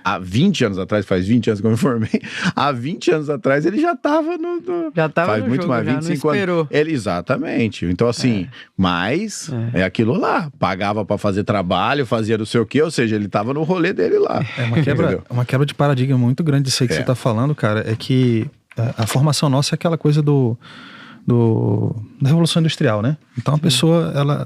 Há 20 anos atrás, faz 20 anos que eu me formei, há 20 anos atrás ele já estava já estava faz no muito jogo, mais, 25 anos. Exatamente. Então assim, mas é aquilo lá, pagava para fazer trabalho, fazia não sei o quê, ou seja, ele estava no rolê dele lá. É uma quebra de paradigma muito grande disso aí que você está falando, cara, é que a formação nossa é aquela coisa da Revolução Industrial, né? Então a pessoa,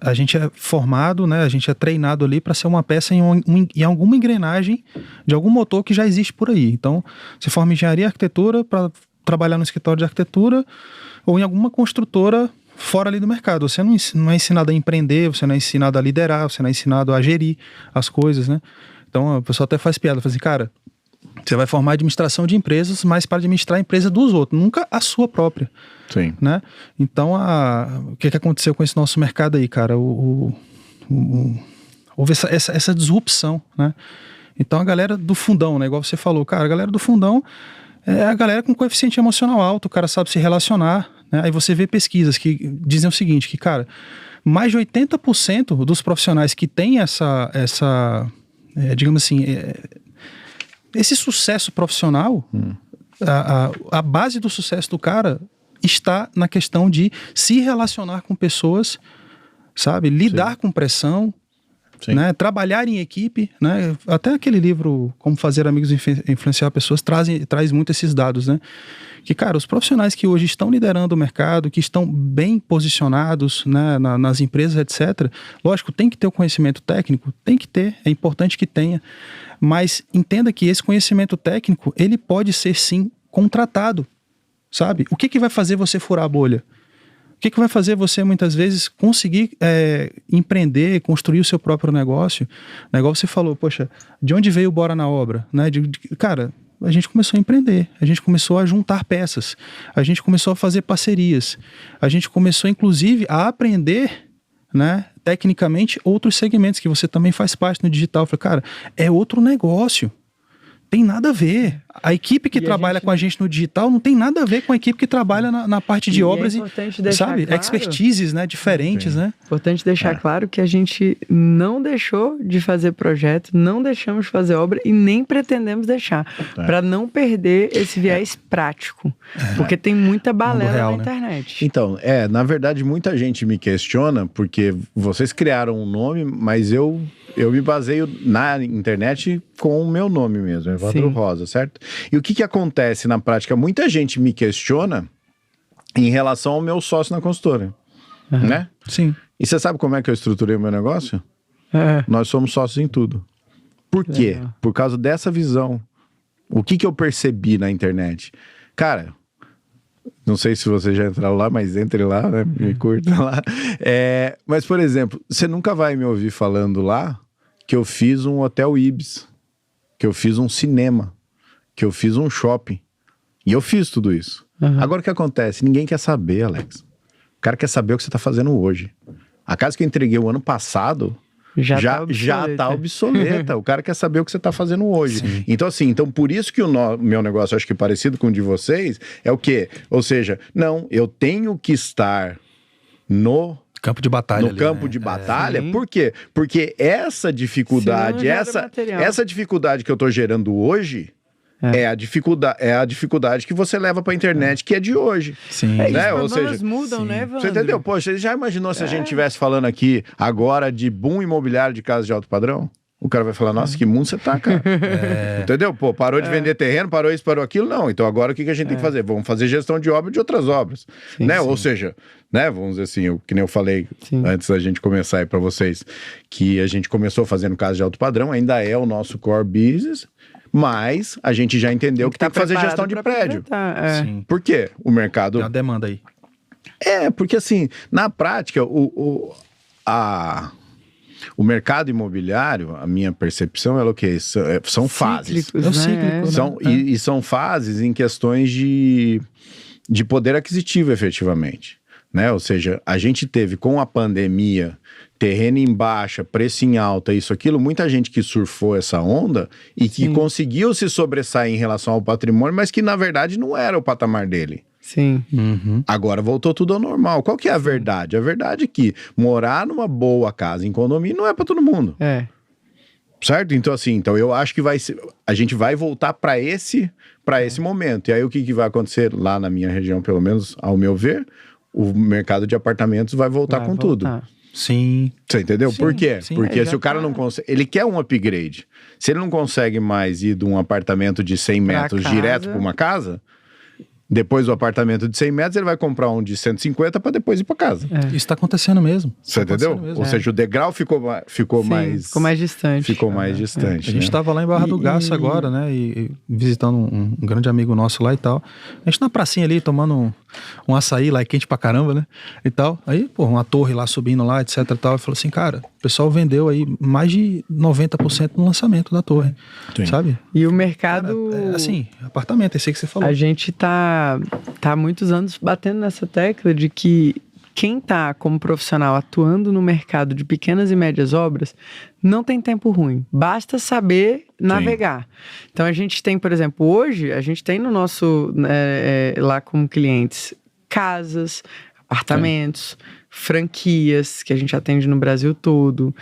a gente é formado, né? A gente é treinado ali para ser uma peça em alguma engrenagem de algum motor que já existe por aí. Então, você forma engenharia e arquitetura para trabalhar no escritório de arquitetura ou em alguma construtora fora ali do mercado. Você não é ensinado a empreender, você não é ensinado a liderar, você não é ensinado a gerir as coisas, né? Então, a pessoa até faz piada, fala assim, cara, você vai formar administração de empresas, mas para administrar a empresa dos outros, nunca a sua própria. Sim. Né? Então, o que aconteceu com esse nosso mercado aí, cara? Houve essa disrupção, né? Então, a galera do fundão, né? Igual você falou, cara, a galera do fundão é a galera com coeficiente emocional alto, o cara sabe se relacionar, né? Aí você vê pesquisas que dizem o seguinte, que, cara, mais de 80% dos profissionais que têm digamos assim, esse sucesso profissional, a base do sucesso do cara está na questão de se relacionar com pessoas, sabe? Lidar com pressão, né? Trabalhar em equipe, né? Até aquele livro Como Fazer Amigos Influenciar Pessoas traz muito esses dados, né? Que, cara, os profissionais que hoje estão liderando o mercado, que estão bem posicionados, né, nas empresas, etc., lógico, tem que ter o conhecimento técnico, tem que ter, é importante que tenha, mas entenda que esse conhecimento técnico, ele pode ser, sim, contratado, sabe? O que vai fazer você furar a bolha? O que vai fazer você, muitas vezes, conseguir empreender, construir o seu próprio negócio? O negócio você falou, poxa, de onde veio o Bora na Obra? Né? Cara, a gente começou a empreender, a gente começou a juntar peças, a gente começou a fazer parcerias, a gente começou, inclusive, a aprender, né, tecnicamente, outros segmentos que você também faz parte no digital. Eu falei, cara, é outro negócio. Tem nada a ver. A equipe que trabalha com a gente no digital não tem nada a ver com a equipe que trabalha na parte de obras sabe? Claro, expertises, né? Diferentes, né? Importante deixar claro que a gente não deixou de fazer projeto, não deixamos de fazer obra e nem pretendemos deixar, para não perder esse viés prático, porque tem muita balela real, na internet. Né? Então, na verdade, muita gente me questiona, porque vocês criaram um nome, mas eu me baseio na internet com o meu nome mesmo, Evandro Rosa, certo? E o que acontece na prática? Muita gente me questiona em relação ao meu sócio na consultora, né? Sim. E você sabe como é que eu estruturei o meu negócio? Nós somos sócios em tudo. Por quê? Por causa dessa visão. O que eu percebi na internet? Cara, não sei se você já entrou lá, mas entre lá, né? Me curta lá. Mas, por exemplo, você nunca vai me ouvir falando lá que eu fiz um hotel Ibis, que eu fiz um cinema, que eu fiz um shopping. E eu fiz tudo isso. Agora o que acontece? Ninguém quer saber, Alex. O cara quer saber o que você está fazendo hoje. A casa que eu entreguei o ano passado já tá obsoleta. O cara quer saber o que você está fazendo hoje. Sim. Então, assim, por isso que o meu negócio, acho que parecido com o de vocês, é o quê? Ou seja, não, eu tenho que estar no Campo de batalha. No campo de batalha. Por quê? Porque essa dificuldade, essa dificuldade que eu tô gerando hoje é a dificuldade que você leva pra internet, que é de hoje. Sim. Né? Ou seja, mudam, né, Evandro? Você entendeu? Poxa, você já imaginou se a gente estivesse falando aqui agora de boom imobiliário de casas de alto padrão? O cara vai falar, nossa, que mundo você tá, cara. Entendeu? Pô, parou de vender terreno, parou isso, parou aquilo. Não, então agora o que a gente tem que fazer? Vamos fazer gestão de obra de outras obras. Sim, né? sim. Ou seja, né? Vamos dizer assim, que nem eu falei antes da gente começar aí pra vocês, que a gente começou fazendo casa de alto padrão, ainda é o nosso core business, mas a gente já entendeu que tem que fazer gestão de prédio. Sim. Por quê? O mercado... Tem uma demanda aí. Porque assim, na prática, o mercado imobiliário, a minha percepção é o quê? São fases. E são fases em questões de poder aquisitivo, efetivamente. Né? Ou seja, a gente teve com a pandemia, terreno em baixa, preço em alta, isso, aquilo, muita gente que surfou essa onda e que conseguiu se sobressair em relação ao patrimônio, mas que na verdade não era o patamar dele. Sim. Agora voltou tudo ao normal. Qual que é a verdade? A verdade é que morar numa boa casa em condomínio não é para todo mundo. Certo? Então assim, eu acho que a gente vai voltar para esse momento. E aí o que vai acontecer lá na minha região, pelo menos ao meu ver, o mercado de apartamentos vai voltar com tudo. Sim. Você entendeu? Sim, Por quê? sim. Porque se o cara não consegue... Ele quer um upgrade. Se ele não consegue mais ir de um apartamento de 100 metros direto para uma casa... Depois do apartamento de 100 metros, ele vai comprar um de 150 para depois ir para casa. Isso está acontecendo mesmo. Você entendeu? Ou seja, o degrau ficou mais distante. Ficou mais distante. A gente estava lá em Barra do Garça agora, né? E visitando um grande amigo nosso lá e tal. A gente na pracinha ali, tomando um açaí lá, é quente pra caramba, né? E tal. Aí, pô, uma torre lá subindo lá, etc e tal. E falou assim, cara, o pessoal vendeu aí mais de 90% no lançamento da torre. Sim. Sabe? E o mercado... Cara, assim, apartamento, esse aí que você falou. A gente tá há muitos anos batendo nessa tecla de que quem tá como profissional atuando no mercado de pequenas e médias obras não tem tempo ruim. Basta saber navegar. Então a gente tem, por exemplo, hoje a gente tem no nosso lá como clientes casas, apartamentos, franquias que a gente atende no Brasil todo,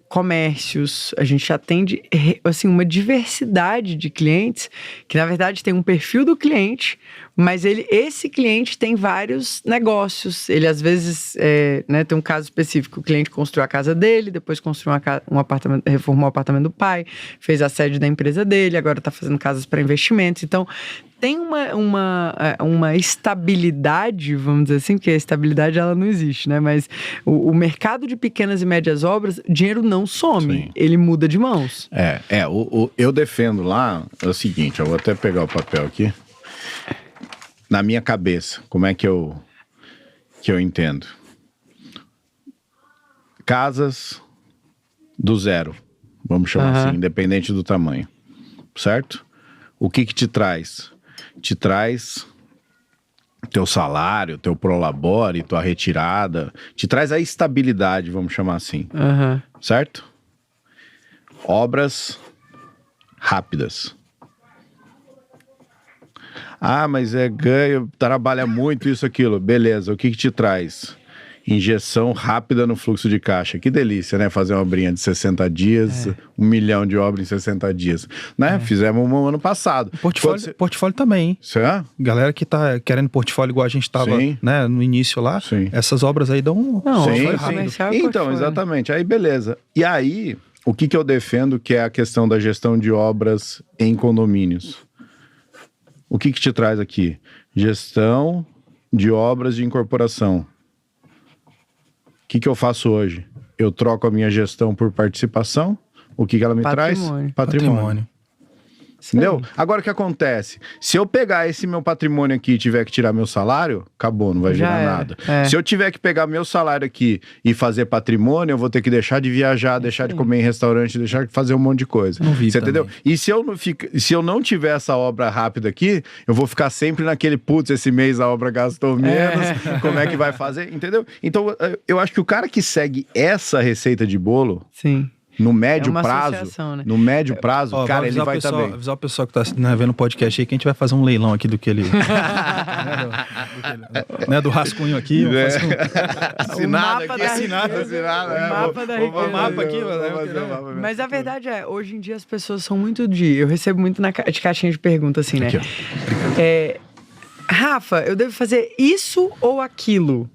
comércios, a gente atende assim, uma diversidade de clientes que na verdade tem um perfil do cliente, mas esse cliente tem vários negócios. Ele às vezes tem um caso específico, o cliente construiu a casa dele, depois construiu um apartamento, reformou o apartamento do pai, fez a sede da empresa dele, agora está fazendo casas para investimentos. Então tem uma estabilidade, vamos dizer assim, porque a estabilidade ela não existe, né? Mas o mercado de pequenas e médias obras, dinheiro não some, ele muda de mãos. Eu defendo lá o seguinte, eu vou até pegar o papel aqui. Na minha cabeça, como é que eu entendo? Casas do zero, vamos chamar assim, independente do tamanho, certo? O que te traz? Te traz teu salário, teu prolabore, tua retirada, te traz a estabilidade, vamos chamar assim, certo? Obras rápidas. Ah, mas ganho, trabalha muito isso, aquilo. Beleza, o que te traz? Injeção rápida no fluxo de caixa. Que delícia, né? Fazer uma obrinha de 60 dias, 1 milhão de obras em 60 dias. Né? Fizemos um ano passado. Portfólio também, hein? Galera que tá querendo portfólio igual a gente tava, né, no início lá, essas obras aí dão um portfólio rápido. Então, exatamente. Aí, beleza. E aí, o que eu defendo que é a questão da gestão de obras em condomínios? O que te traz aqui? Gestão de obras de incorporação. O que eu faço hoje? Eu troco a minha gestão por participação. O que ela me traz? Patrimônio. Entendeu? Agora o que acontece? Se eu pegar esse meu patrimônio aqui e tiver que tirar meu salário, acabou, não vai virar nada. Se eu tiver que pegar meu salário aqui e fazer patrimônio, eu vou ter que deixar de viajar, deixar de comer em restaurante, deixar de fazer um monte de coisa. Você entendeu? E se eu não tiver essa obra rápida aqui, eu vou ficar sempre naquele, putz, esse mês a obra gastou menos, como é que vai fazer? Entendeu? Então, eu acho que o cara que segue essa receita de bolo... no médio uma prazo, associação, né? no médio prazo, cara, ele vai estar bem. Avisar o pessoal que tá vendo o podcast aí que a gente vai fazer um leilão aqui do que ele... né, do rascunho aqui. Assinado mapa aqui, da assinado. O mapa da riqueza. O mapa aqui, Mas a verdade é, hoje em dia as pessoas são muito eu recebo muito de caixinha de pergunta assim, né? Aqui, Rafa, eu devo fazer isso ou aquilo?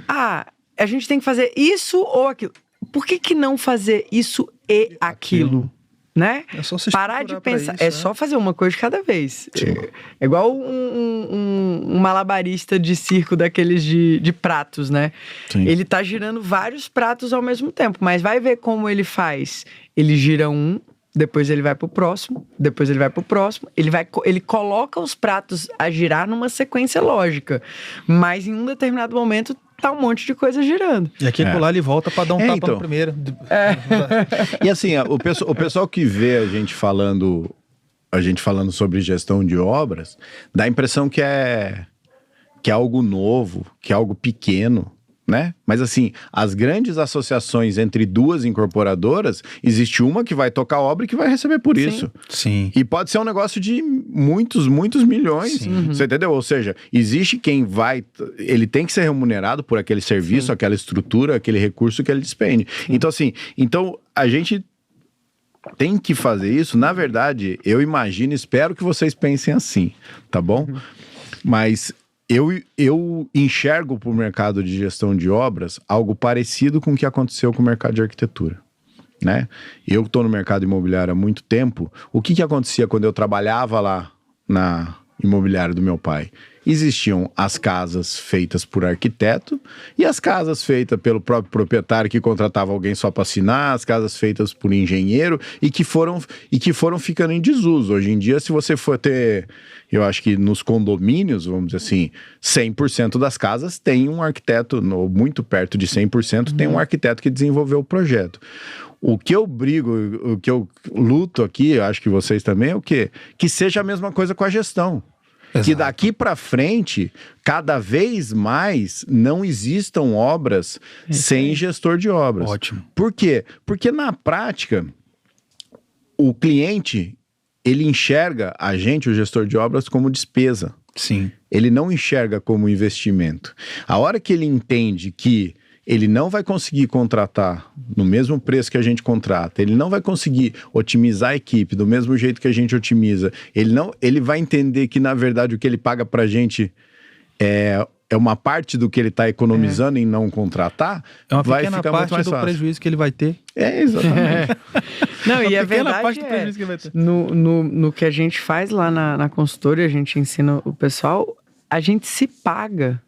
Ah, a gente tem que fazer isso ou aquilo. Por que não fazer isso e aquilo? Né? É só se parar de pensar. Isso, só fazer uma coisa de cada vez. É igual um malabarista de circo daqueles de pratos, né? Sim. Ele tá girando vários pratos ao mesmo tempo, mas vai ver como ele faz. Ele gira um, depois ele vai pro próximo, depois ele vai pro próximo. Ele coloca os pratos a girar numa sequência lógica, mas em um determinado momento tá um monte de coisa girando. E aqui lá ele volta pra dar um tapa então. no primeiro. E assim, o pessoal que vê a gente falando sobre gestão de obras, dá a impressão que é algo novo, que é algo pequeno, né? Mas assim, as grandes associações entre duas incorporadoras, existe uma que vai tocar a obra e que vai receber por isso. Sim. E pode ser um negócio de muitos milhões. Você entendeu? Ou seja, existe quem ele tem que ser remunerado por aquele serviço, aquela estrutura, aquele recurso que ele despende. Então assim, a gente tem que fazer isso. Na verdade, eu imagino, espero que vocês pensem assim, tá bom? Mas eu enxergo para o mercado de gestão de obras algo parecido com o que aconteceu com o mercado de arquitetura, né? Eu estou no mercado imobiliário há muito tempo. O que acontecia quando eu trabalhava lá na imobiliária do meu pai? Existiam as casas feitas por arquiteto e as casas feitas pelo próprio proprietário que contratava alguém só para assinar, as casas feitas por engenheiro e que foram ficando em desuso. Hoje em dia, se você for ter, eu acho que nos condomínios, vamos dizer assim, 100% das casas tem um arquiteto, muito perto de 100% tem um arquiteto que desenvolveu o projeto. O que eu brigo, o que eu luto aqui, eu acho que vocês também, é o quê? Que seja a mesma coisa com a gestão. Exato. Que daqui para frente, cada vez mais, não existam obras sem gestor de obras. Ótimo. Por quê? Porque na prática, o cliente, ele enxerga a gente, o gestor de obras, como despesa. Sim. Ele não enxerga como investimento. A hora que ele entende que ele não vai conseguir contratar no mesmo preço que a gente contrata, ele não vai conseguir otimizar a equipe do mesmo jeito que a gente otimiza, ele vai entender que, na verdade, o que ele paga pra gente é uma parte do que ele está economizando em não contratar, vai ficar muito mais fácil. É uma pequena parte do prejuízo que ele vai ter. Exatamente. Não, e a verdade parte do prejuízo que ele vai ter. No que a gente faz lá na consultoria, a gente ensina o pessoal, a gente se paga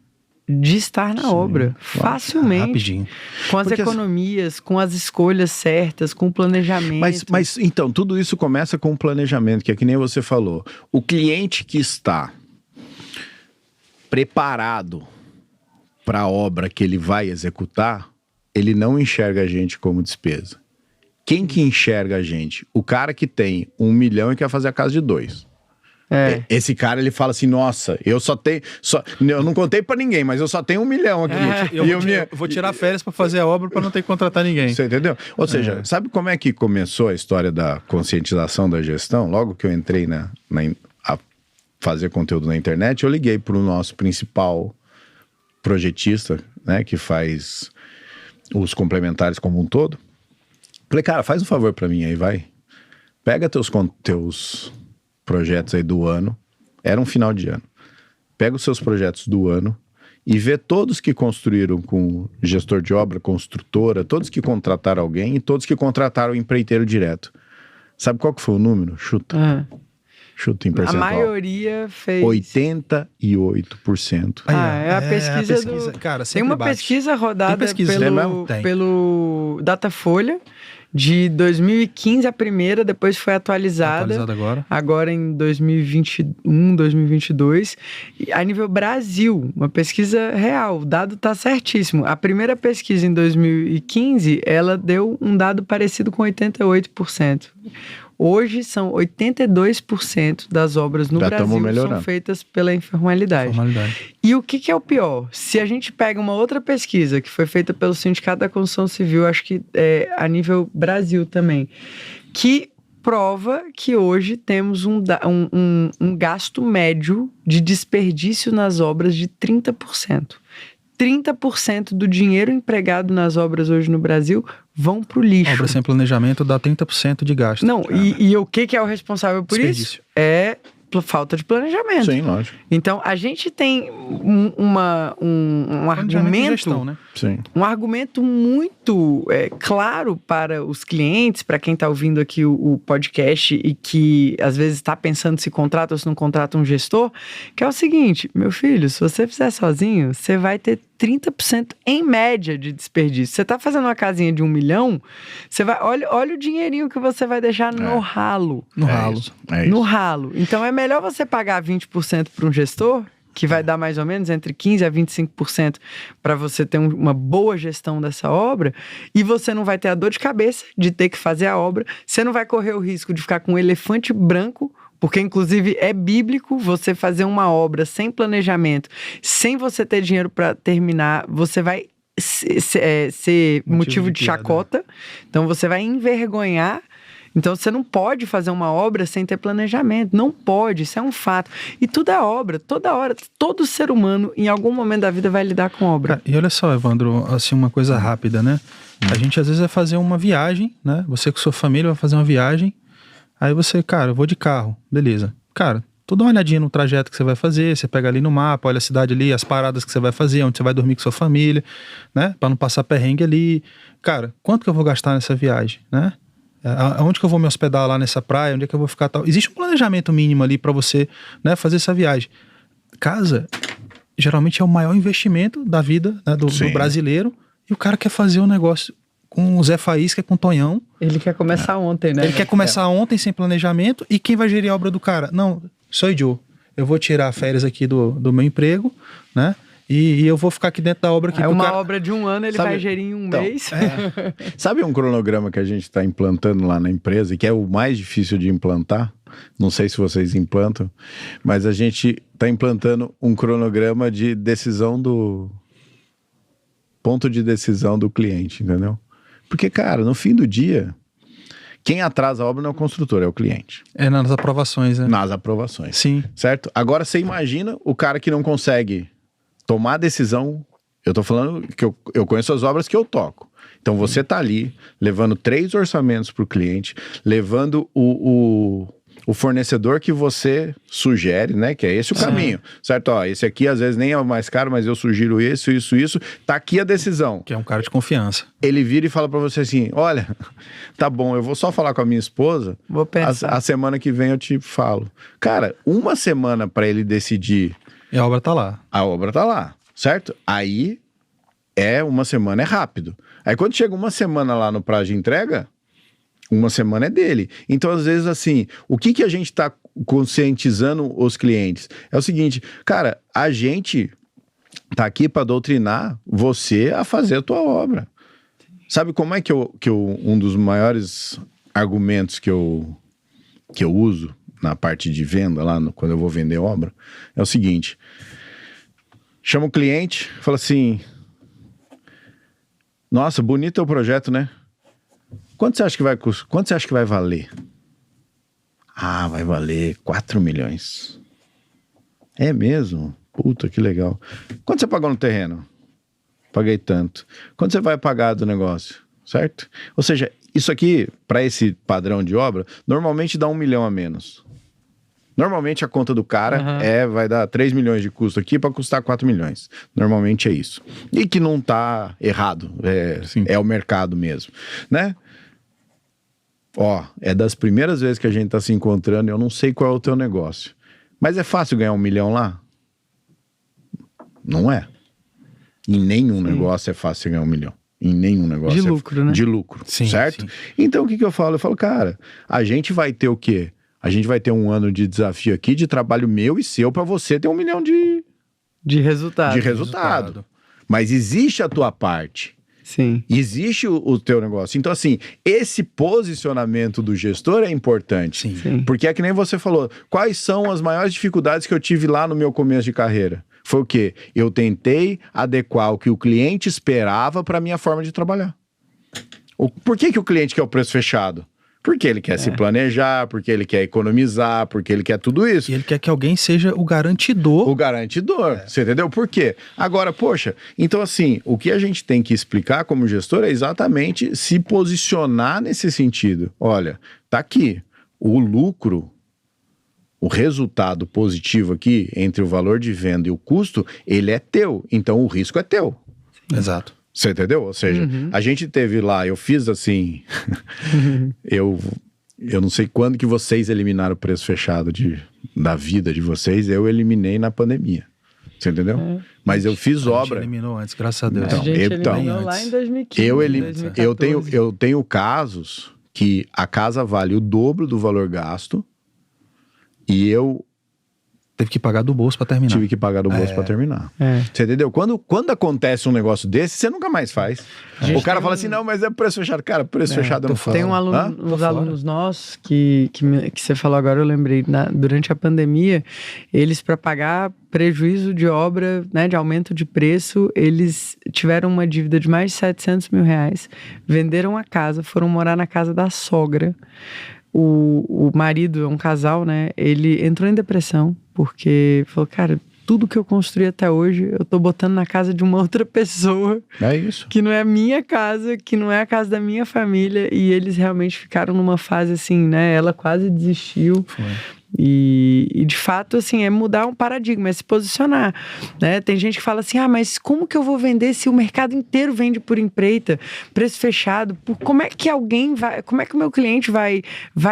de estar na obra, facilmente. Rapidinho. Com as economias, com as escolhas certas, com o planejamento. Mas então, tudo isso começa com o planejamento, que é que nem você falou. O cliente que está preparado para a obra que ele vai executar, ele não enxerga a gente como despesa. Quem que enxerga a gente? O cara que tem 1 milhão e quer fazer a casa de 2. Esse cara, ele fala assim, nossa, eu não contei pra ninguém, mas eu só tenho 1 milhão aqui. Eu vou tirar férias pra fazer a obra pra não ter que contratar ninguém. Você entendeu? Ou seja, sabe como é que começou a história da conscientização da gestão? Logo que eu entrei a fazer conteúdo na internet, eu liguei pro nosso principal projetista, né, que faz os complementares como um todo. Falei, cara, faz um favor pra mim aí, vai. Pega teus projetos aí do ano, era um final de ano, pega os seus projetos do ano e vê todos que construíram com gestor de obra, construtora, todos que contrataram alguém e todos que contrataram o empreiteiro direto. Sabe qual que foi o número? Chuta. Chuta em percentual. A maioria fez 88%. É a pesquisa do... Cara, tem uma pesquisa rodada Tem. pelo Datafolha de 2015 a primeira, depois foi atualizada agora em 2021, 2022, a nível Brasil, uma pesquisa real, o dado tá certíssimo. A primeira pesquisa em 2015, ela deu um dado parecido com 88%. Hoje são 82% das obras no Já Brasil são feitas pela informalidade. E o que é o pior? Se a gente pega uma outra pesquisa que foi feita pelo Sindicato da Construção Civil, acho que a nível Brasil também, que prova que hoje temos um gasto médio de desperdício nas obras de 30%. 30% do dinheiro empregado nas obras hoje no Brasil vão para o lixo. Obra sem planejamento dá 30% de gasto. Não, e o que é o responsável por isso? É falta de planejamento. Sim, lógico. Então, a gente tem um argumento, gestão, né? Sim. Um argumento muito claro para os clientes, para quem está ouvindo aqui o podcast e que às vezes está pensando se contrata ou se não contrata um gestor, que é o seguinte, meu filho, se você fizer sozinho, você vai ter 30% em média de desperdício. Você está fazendo uma casinha de 1 milhão, você vai, olha o dinheirinho que você vai deixar no ralo. No ralo. No ralo. Então é melhor você pagar 20% para um gestor, que vai dar mais ou menos entre 15% a 25% para você ter uma boa gestão dessa obra, e você não vai ter a dor de cabeça de ter que fazer a obra, você não vai correr o risco de ficar com um elefante branco, porque inclusive é bíblico você fazer uma obra sem planejamento, sem você ter dinheiro para terminar, você vai ser motivo de chacota, então você vai envergonhar. Então você não pode fazer uma obra sem ter planejamento, não pode, isso é um fato. E tudo é obra, toda hora, todo ser humano em algum momento da vida vai lidar com obra. E olha só, Evandro, assim, uma coisa rápida, né? A gente às vezes vai fazer uma viagem, né? Você com sua família vai fazer uma viagem, aí você, cara, eu vou de carro, beleza. Cara, tu dá uma olhadinha no trajeto que você vai fazer, você pega ali no mapa, olha a cidade ali, as paradas que você vai fazer, onde você vai dormir com sua família, né? Pra não passar perrengue ali. Cara, quanto que eu vou gastar nessa viagem, né? Onde que eu vou me hospedar lá nessa praia, onde é que eu vou ficar tal. Existe um planejamento mínimo ali para você, né, fazer essa viagem. Casa, geralmente é o maior investimento da vida, né, do brasileiro, e o cara quer fazer um negócio com o Zé Faísca, com o Tonhão. Ele quer começar ontem, né? Ele quer começar ontem sem planejamento, e quem vai gerir a obra do cara? Não, sou eu. Eu vou tirar férias aqui do meu emprego, né? E eu vou ficar aqui dentro da obra. Aqui obra de 1 ano, ele vai gerir em um mês. Sabe um cronograma que a gente está implantando lá na empresa, e que é o mais difícil de implantar? Não sei se vocês implantam, mas a gente está implantando um cronograma de decisão ponto de decisão do cliente, entendeu? Porque, cara, no fim do dia, quem atrasa a obra não é o construtor, é o cliente. É nas aprovações, né? Nas aprovações. Sim. Certo? Agora, você imagina o cara que não consegue tomar decisão. Eu tô falando que eu conheço as obras que eu toco. Então você tá ali, levando 3 orçamentos pro cliente, levando o fornecedor que você sugere, né? Que é esse o caminho, certo? Ó, esse aqui às vezes nem é o mais caro, mas eu sugiro isso. Tá aqui a decisão. Que é um cara de confiança. Ele vira e fala pra você assim, olha, tá bom, eu vou só falar com a minha esposa. Vou pensar. A semana que vem eu te falo. Cara, uma semana pra ele decidir. E a obra tá lá. A obra tá lá, certo? Aí uma semana é rápido. Aí quando chega uma semana lá no prazo de entrega, uma semana é dele. Então, às vezes, assim, o que a gente tá conscientizando os clientes? É o seguinte, cara, a gente tá aqui para doutrinar você a fazer a tua obra. Sabe como é que um dos maiores argumentos que eu uso na parte de venda, lá quando eu vou vender obra, é o seguinte: chama o cliente, fala assim, nossa, bonito é o projeto, né? Quanto você acha que vai custar? Quanto você acha que vai valer? Ah, vai valer 4 milhões. É mesmo? Puta, que legal. Quanto você pagou no terreno? Paguei tanto. Quanto você vai pagar do negócio? Certo? Ou seja, isso aqui, para esse padrão de obra, normalmente dá 1 milhão a menos. Normalmente a conta do cara vai dar 3 milhões de custo aqui para custar 4 milhões. Normalmente é isso. E que não tá errado. É o mercado mesmo, né? Ó, é das primeiras vezes que a gente tá se encontrando, eu não sei qual é o teu negócio. Mas é fácil ganhar 1 milhão lá? Não é. Em nenhum negócio é fácil ganhar 1 milhão. Em nenhum negócio. De lucro, né? De lucro, sim, certo? Sim. Então o que eu falo? Eu falo, cara, a gente vai ter o quê? A gente vai ter um ano de desafio aqui, de trabalho meu e seu, para você ter 1 milhão de resultado. De resultado. Mas existe a tua parte. Sim. Existe o teu negócio. Então, assim, esse posicionamento do gestor é importante. Sim. Porque é que nem você falou, quais são as maiores dificuldades que eu tive lá no meu começo de carreira? Foi o quê? Eu tentei adequar o que o cliente esperava para a minha forma de trabalhar. Por que o cliente quer o preço fechado? Porque ele quer se planejar, porque ele quer economizar, porque ele quer tudo isso. E ele quer que alguém seja o garantidor. O garantidor, você entendeu? Por quê? Agora, poxa, então assim, o que a gente tem que explicar como gestor é exatamente se posicionar nesse sentido. Olha, tá aqui, o lucro, o resultado positivo aqui, entre o valor de venda e o custo, ele é teu, então o risco é teu. Exato. Você entendeu? Ou seja, a gente teve lá, eu fiz assim, eu não sei quando que vocês eliminaram o preço fechado da vida de vocês, eu eliminei na pandemia. Você entendeu? Mas eu fiz obra. A gente eliminou antes, graças a Deus. A gente eliminou lá em 2015. Eu tenho casos que a casa vale o dobro do valor gasto e eu teve que pagar do bolso pra terminar. Tive que pagar do bolso pra terminar. Você entendeu? Quando acontece um negócio desse, você nunca mais faz. O cara fala assim, não, mas é preço fechado. Cara, preço fechado eu não faço. Tem uns alunos nossos que você falou agora, eu lembrei, durante a pandemia, eles para pagar prejuízo de obra, né, de aumento de preço, eles tiveram uma dívida de mais de 700 mil reais, venderam a casa, foram morar na casa da sogra. O marido, é um casal, né? Ele entrou em depressão porque falou, cara, tudo que eu construí até hoje, eu tô botando na casa de uma outra pessoa. É isso. Que não é a minha casa, que não é a casa da minha família. E eles realmente ficaram numa fase assim, né? Ela quase desistiu. Foi. E de fato, assim, é mudar um paradigma, é se posicionar, né? Tem gente que fala assim, mas como que eu vou vender se o mercado inteiro vende por empreita, preço fechado? Como é que como é que o meu cliente vai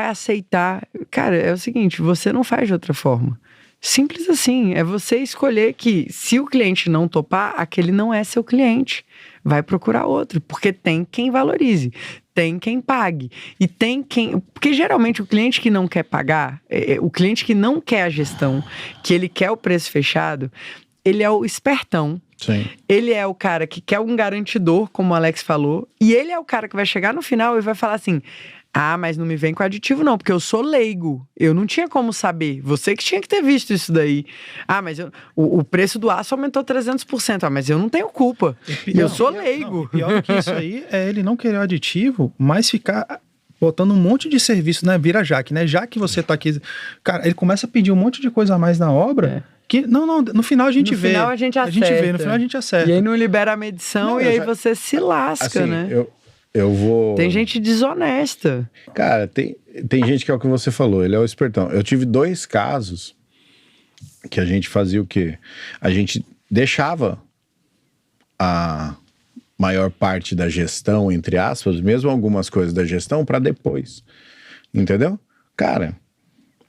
aceitar? Cara, é o seguinte, você não faz de outra forma. Simples assim, é você escolher que se o cliente não topar, aquele não é seu cliente. Vai procurar outro, porque tem quem valorize, tem quem pague. E tem quem... Porque geralmente o cliente que não quer pagar, o cliente que não quer a gestão, que ele quer o preço fechado, ele é o espertão. Sim. Ele é o cara que quer um garantidor, como o Alex falou, e ele é o cara que vai chegar no final e vai falar assim... mas não me vem com aditivo não, porque eu sou leigo. Eu não tinha como saber. Você que tinha que ter visto isso daí. Mas o preço do aço aumentou 300%. Mas eu não tenho culpa. Eu sou leigo. Pior que isso aí é ele não querer aditivo, mas ficar botando um monte de serviço, né? Vira Jaque, né? Já que você tá aqui... Cara, ele começa a pedir um monte de coisa a mais na obra... Que, não, no final a gente vê. No final a gente acerta. No final a gente acerta. E aí não libera a medição e aí você se lasca, assim, né? Eu vou... Tem gente desonesta. Cara, tem gente que é o que você falou, ele é o espertão. Eu tive 2 casos que a gente fazia o quê? A gente deixava a maior parte da gestão, entre aspas, mesmo algumas coisas da gestão, para depois. Entendeu? Cara,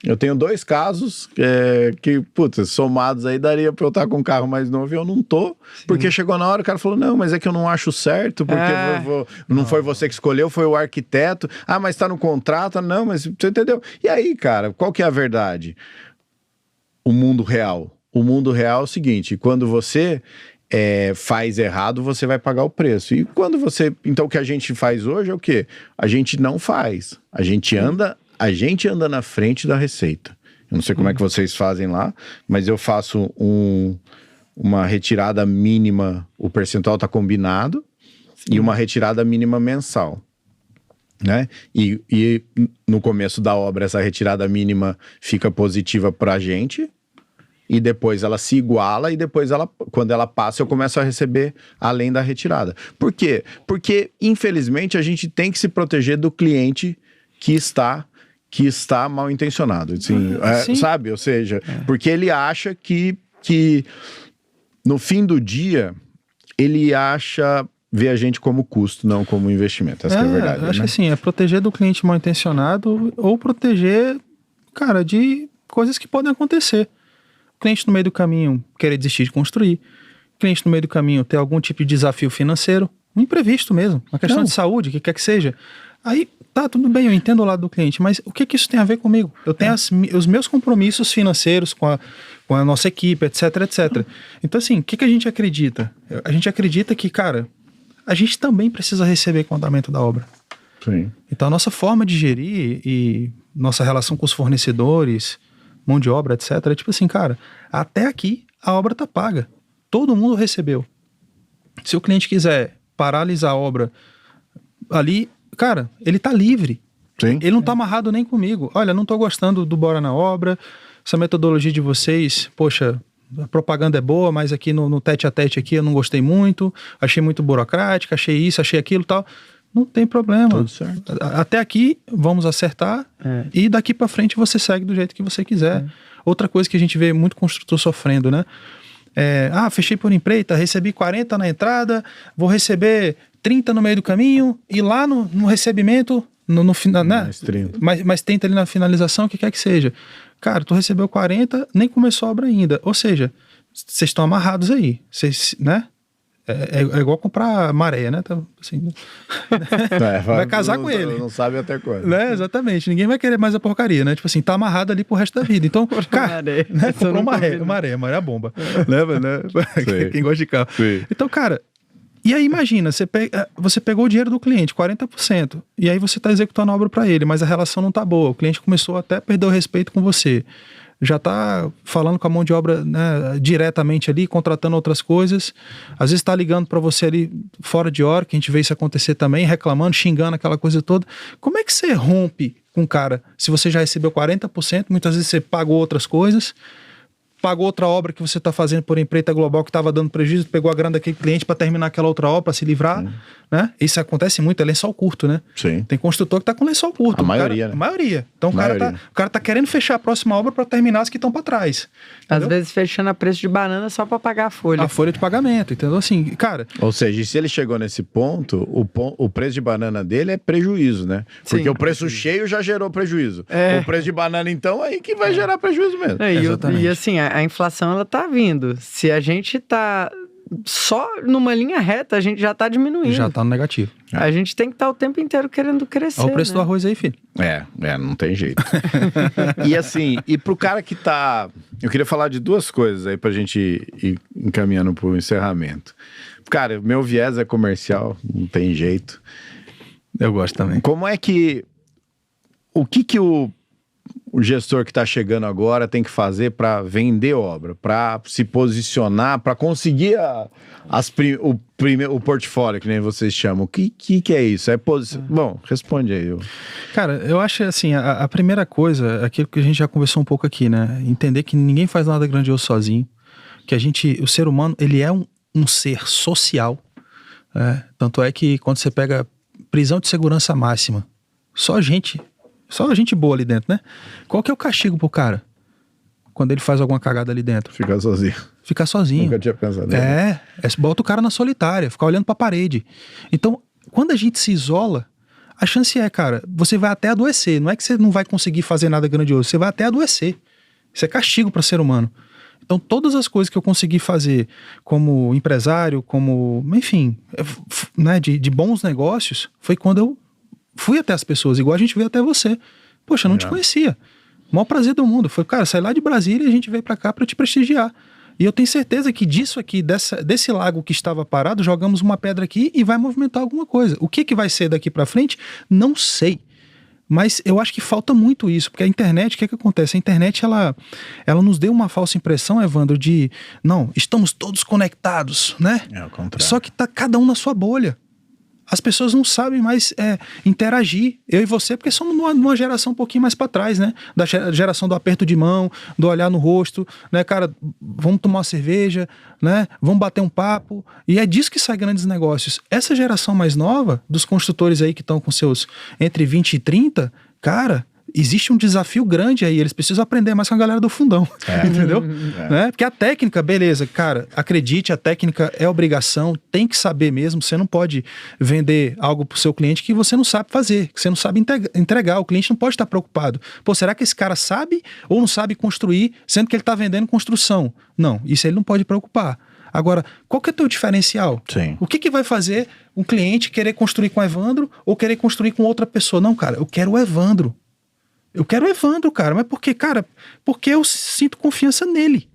eu tenho 2 casos que, putz, somados aí daria pra eu estar com um carro mais novo e eu não tô. Sim. Porque chegou na hora, o cara falou, não, mas é que eu não acho certo, porque não foi você que escolheu, foi o arquiteto. Mas tá no contrato. Não, mas você entendeu? E aí, cara, qual que é a verdade? O mundo real. O mundo real é o seguinte, quando você faz errado, você vai pagar o preço. E quando você... Então, o que a gente faz hoje é o quê? A gente não faz. A gente anda na frente da receita. Eu não sei como é que vocês fazem lá, mas eu faço uma retirada mínima, o percentual está combinado, e uma retirada mínima mensal. Né? E no começo da obra, essa retirada mínima fica positiva para a gente, e depois ela se iguala, e depois quando ela passa, eu começo a receber além da retirada. Por quê? Porque, infelizmente, a gente tem que se proteger do cliente que está mal intencionado, assim, sabe? Ou seja, porque ele acha que no fim do dia, ele vê a gente como custo, não como investimento. Essa que é a verdade. Eu acho que assim, é proteger do cliente mal intencionado ou proteger, cara, de coisas que podem acontecer. O cliente no meio do caminho querer desistir de construir, o cliente no meio do caminho ter algum tipo de desafio financeiro, um imprevisto mesmo, uma questão de saúde, o que quer que seja. Aí, tá, tudo bem, eu entendo o lado do cliente, mas o que isso tem a ver comigo? Eu tenho os meus compromissos financeiros com a nossa equipe, etc, etc. Então, assim, o que a gente acredita? A gente acredita que, cara, a gente também precisa receber com o andamento da obra. Sim. Então a nossa forma de gerir e nossa relação com os fornecedores, mão de obra, etc. É tipo assim, cara, até aqui a obra tá paga. Todo mundo recebeu. Se o cliente quiser paralisar a obra ali, cara, ele tá livre. Sim. Ele não tá amarrado nem comigo. Olha, não tô gostando do bora na obra, essa metodologia de vocês, poxa, a propaganda é boa, mas aqui no tete a tete aqui eu não gostei muito, achei muito burocrática, achei isso, achei aquilo e tal. Não tem problema. Tudo certo. Até aqui, vamos acertar e daqui pra frente você segue do jeito que você quiser. Outra coisa que a gente vê muito construtor sofrendo, né? Fechei por empreita, recebi 40 na entrada, vou receber 30 no meio do caminho e lá no recebimento, no final, né? Mais 30 ali na finalização, o que quer que seja. Cara, tu recebeu 40, nem começou a obra ainda. Ou seja, vocês estão amarrados aí. Vocês, né? É igual comprar maré, né? Então, assim, vai casar com ele. Não sabe até quando. Né? Exatamente. Ninguém vai querer mais a porcaria, né? Tipo assim, tá amarrado ali pro resto da vida. Então, cara, né? Comprou maré a bomba. Leva, né? Quem gosta de carro. Sim. Então, cara, e aí imagina, você pegou o dinheiro do cliente, 40%, e aí você tá executando a obra para ele, mas a relação não tá boa. O cliente começou até a perder o respeito com você. Já tá falando com a mão de obra, né, diretamente ali, contratando outras coisas. Às vezes tá ligando para você ali fora de hora, que a gente vê isso acontecer também, reclamando, xingando aquela coisa toda. Como é que você rompe com o cara? Se você já recebeu 40%, muitas vezes você pagou outras coisas, pagou outra obra que você está fazendo por empreita global que estava dando prejuízo, pegou a grana daquele cliente para terminar aquela outra obra, para se livrar, né? Isso acontece muito, é lençol curto, né? Sim. Tem construtor que está com lençol curto. A maioria, né? A maioria. Então o cara tá querendo fechar a próxima obra para terminar as que estão para trás. Entendeu? Às vezes fechando a preço de banana só para pagar a folha. A folha de pagamento, entendeu? Assim, cara... Ou seja, se ele chegou nesse ponto, o preço de banana dele é prejuízo, né? Porque o preço cheio já gerou prejuízo. O preço de banana, então, aí que vai gerar prejuízo mesmo. E assim, a inflação, ela tá vindo. Se a gente tá só numa linha reta, a gente já tá diminuindo. Já tá no negativo. A gente tem que estar o tempo inteiro querendo crescer. Olha o preço do arroz aí, filho. Não tem jeito. E assim, e pro cara que tá... Eu queria falar de duas coisas aí pra gente ir encaminhando pro encerramento. Cara, meu viés é comercial, não tem jeito. Eu gosto também. Como é que... O que o gestor que está chegando agora tem que fazer para vender obra, para se posicionar, para conseguir o portfólio, que nem vocês chamam? O que é isso? Bom, responde aí. Cara, eu acho assim, a primeira coisa é aquilo que a gente já conversou um pouco aqui, né? Entender que ninguém faz nada grandioso sozinho, que o ser humano, ele é um ser social. Tanto é que quando você pega prisão de segurança máxima, só gente boa ali dentro, né? Qual que é o castigo pro cara? Quando ele faz alguma cagada ali dentro? Ficar sozinho. Ficar sozinho. Nunca tinha pensado. Bota o cara na solitária, ficar olhando pra parede. Então, quando a gente se isola, a chance cara, você vai até adoecer. Não é que você não vai conseguir fazer nada grandioso, você vai até adoecer. Isso é castigo para ser humano. Então, todas as coisas que eu consegui fazer como empresário, enfim, né, de bons negócios, foi quando eu fui até as pessoas, igual a gente veio até você. Poxa, eu não te conhecia. O maior prazer do mundo. Foi, cara, sai lá de Brasília e a gente veio pra cá pra te prestigiar. E eu tenho certeza que disso aqui, desse lago que estava parado, jogamos uma pedra aqui e vai movimentar alguma coisa. O que vai ser daqui pra frente? Não sei. Mas eu acho que falta muito isso, porque a internet, o que acontece? A internet, ela nos deu uma falsa impressão, Evandro, de, não, estamos todos conectados, né? É o contrário. Só que tá cada um na sua bolha. As pessoas não sabem mais interagir, eu e você, porque somos numa geração um pouquinho mais para trás, né? Da geração do aperto de mão, do olhar no rosto, né, cara? Vamos tomar uma cerveja, né? Vamos bater um papo. E é disso que sai grandes negócios. Essa geração mais nova, dos construtores aí que estão com seus entre 20 e 30, cara, existe um desafio grande aí, eles precisam aprender mais com a galera do fundão, entendeu? Né? Porque a técnica, beleza, cara, acredite, a técnica é obrigação, tem que saber mesmo, você não pode vender algo pro seu cliente que você não sabe fazer, que você não sabe entregar, o cliente não pode estar preocupado. Pô, será que esse cara sabe ou não sabe construir, sendo que ele está vendendo construção? Não, isso ele não pode preocupar. Agora, qual que é o teu diferencial? Sim. O que vai fazer um cliente querer construir com o Evandro ou querer construir com outra pessoa? Não, cara, eu quero o Evandro. Eu quero o Evandro, cara. Mas por quê? Cara, porque eu sinto confiança nele.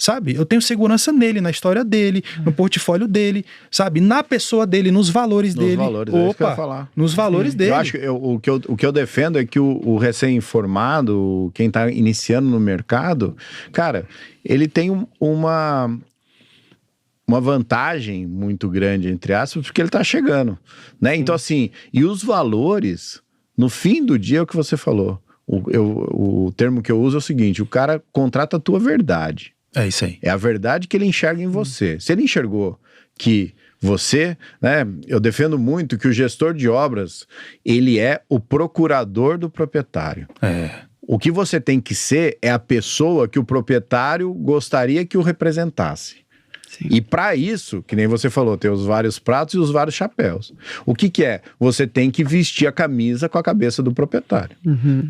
sabe? Eu tenho segurança nele, na história dele, no portfólio dele, sabe? Na pessoa dele, nos valores dele. Valores, é isso que eu ia falar. Nos valores dele. Eu acho que o que eu defendo é que o recém-formado, quem tá iniciando no mercado, cara, ele tem uma vantagem muito grande, entre aspas, porque ele tá chegando, né? Então, assim, e os valores, no fim do dia, é o que você falou. O termo que eu uso é o seguinte: o cara contrata a tua verdade. É isso aí. É a verdade que ele enxerga em você. Se ele enxergou que você, né? Eu defendo muito que o gestor de obras, ele é o procurador do proprietário. O que você tem que ser é a pessoa que o proprietário gostaria que o representasse. Sim. E para isso, que nem você falou, tem os vários pratos e os vários chapéus. O que é? Você tem que vestir a camisa com a cabeça do proprietário.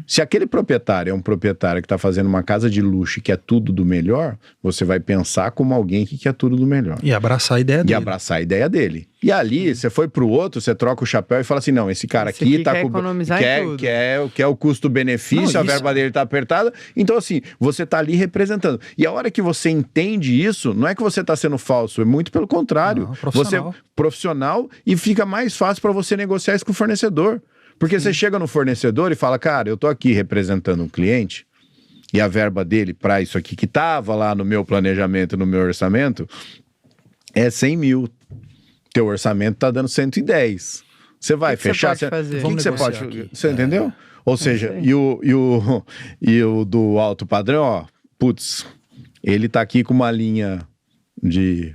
Se aquele proprietário é um proprietário que está fazendo uma casa de luxo e quer tudo do melhor, você vai pensar como alguém que quer tudo do melhor. E abraçar a ideia dele. E ali, você foi pro outro, você troca o chapéu e fala assim: não, esse cara aqui tá quer economizar em tudo. quer o custo-benefício, a verba dele tá apertada. Então, assim, você tá ali representando. E a hora que você entende isso, não é que você tá sendo falso, é muito pelo contrário. Não, profissional. Você é profissional e fica mais fácil para você negociar isso com o fornecedor. Porque você chega no fornecedor e fala: cara, eu tô aqui representando um cliente e a verba dele para isso aqui que tava lá no meu planejamento, no meu orçamento, é 100 mil. Teu orçamento tá dando 110. Você vai fechar? O que você pode fazer? Você entendeu? Ou seja, e o do alto padrão, ó, putz, ele tá aqui com uma linha de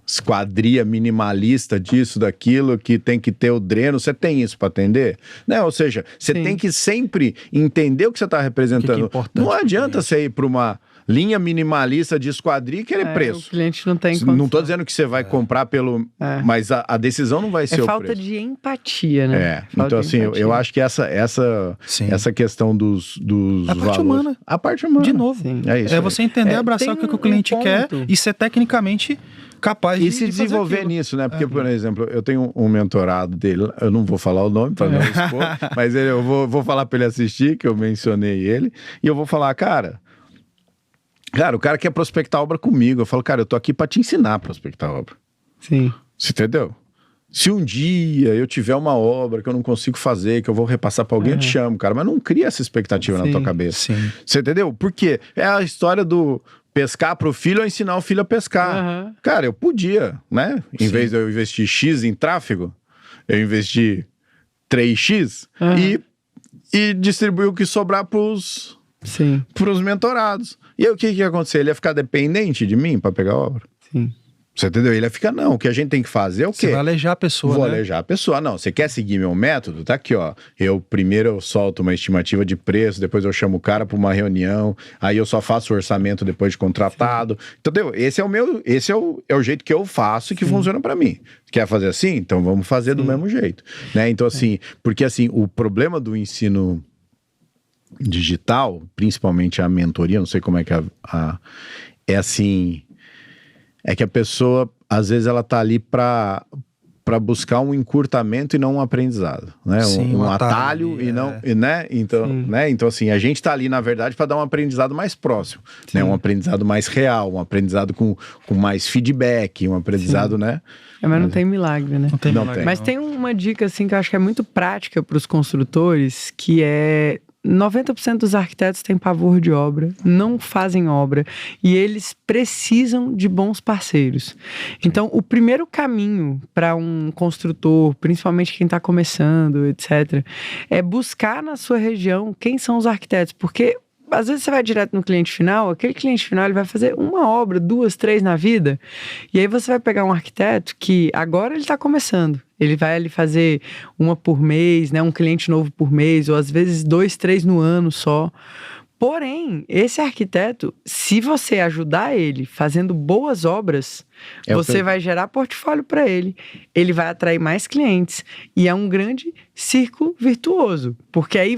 esquadria minimalista disso, daquilo, que tem que ter o dreno. Você tem isso para atender? Né? Ou seja, você tem que sempre entender o que você tá representando. Não adianta você ir para uma linha minimalista de esquadria e querer preço. O cliente não tem condição. Não tô dizendo que você vai comprar pelo... Mas a decisão não vai ser o preço. É falta de empatia, né? Então assim, eu acho que essa questão dos a parte humana. A parte humana. De novo. Sim. É isso. É você entender, abraçar o que o cliente quer e ser tecnicamente capaz de se desenvolver nisso, né? Porque, por exemplo, eu tenho um mentorado dele, eu não vou falar o nome para não expor, mas eu vou falar para ele assistir, que eu mencionei ele, e eu vou falar: cara, o cara quer prospectar obra comigo. Eu falo: cara, eu tô aqui para te ensinar a prospectar obra. Sim. Você entendeu? Se um dia eu tiver uma obra que eu não consigo fazer, que eu vou repassar para alguém, eu te chamo, cara. Mas não cria essa expectativa na tua cabeça. Sim. Você entendeu? Porque é a história do pescar pro filho ou ensinar o filho a pescar. Cara, eu podia, né? Em vez de eu investir X em tráfego, eu investi 3X e distribuir o que sobrar pros mentorados. E aí o que ia acontecer? Ele ia ficar dependente de mim para pegar a obra? Sim. Você entendeu? Ele ia ficar: não, o que a gente tem que fazer é o quê? Você vai alejar a pessoa, Vou alejar a pessoa. Não, você quer seguir meu método? Tá aqui, ó. Primeiro eu solto uma estimativa de preço, depois eu chamo o cara para uma reunião, aí eu só faço o orçamento depois de contratado. Entendeu? Esse é o jeito que eu faço e que funciona para mim. Quer fazer assim? Então vamos fazer do mesmo jeito. Né? Então assim, porque assim, o problema do ensino digital, principalmente a mentoria, não sei como é que é assim... É que a pessoa, às vezes, ela tá ali para buscar um encurtamento e não um aprendizado, né? Sim, um atalho e não, né? Então, assim, a gente tá ali, na verdade, para dar um aprendizado mais próximo, né? Um aprendizado mais real, um aprendizado com mais feedback, um aprendizado, né? Mas não tem milagre, né? Não tem milagre. Mas tem uma dica, assim, que eu acho que é muito prática para os construtores, que é... 90% dos arquitetos têm pavor de obra, não fazem obra e eles precisam de bons parceiros. Então, o primeiro caminho para um construtor, principalmente quem está começando, etc., é buscar na sua região quem são os arquitetos, porque às vezes você vai direto no cliente final, aquele cliente final ele vai fazer uma obra, 2, 3 na vida, e aí você vai pegar um arquiteto que agora ele está começando. Ele vai ali fazer uma por mês, né? Um cliente novo por mês, ou às vezes 2, 3 no ano só. Porém, esse arquiteto, se você ajudar ele fazendo boas obras, Você vai gerar portfólio para ele vai atrair mais clientes e é um grande círculo virtuoso, porque aí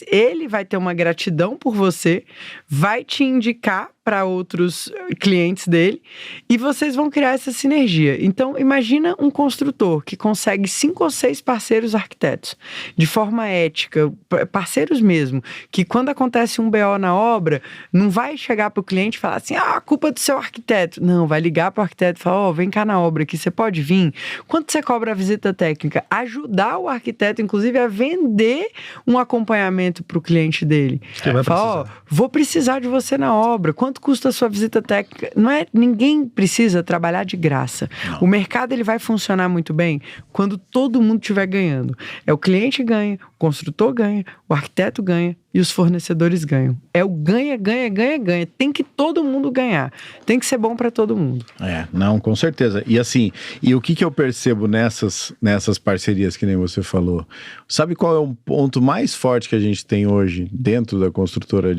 ele vai ter uma gratidão por você, vai te indicar para outros clientes dele e vocês vão criar essa sinergia. Então, imagina um construtor que consegue 5 ou 6 parceiros arquitetos, de forma ética, parceiros mesmo, que quando acontece um BO na obra, não vai chegar para o cliente e falar assim, a culpa é do seu arquiteto. Não, vai ligar para o arquiteto e falar, vem cá na obra aqui, você pode vir? Quanto você cobra a visita técnica? Ajudar o arquiteto, inclusive, a vender um acompanhamento para o cliente dele. Fala, vou precisar de você na obra, quanto custa a sua visita técnica? Ninguém precisa trabalhar de graça. Não. O mercado ele vai funcionar muito bem quando todo mundo estiver ganhando. O cliente ganha, o construtor ganha, o arquiteto ganha e os fornecedores ganham. É o ganha, ganha, ganha, ganha. Tem que todo mundo ganhar. Tem que ser bom para todo mundo. Não, com certeza. E assim, o que eu percebo nessas parcerias que nem você falou? Sabe qual é o ponto mais forte que a gente tem hoje dentro da construtora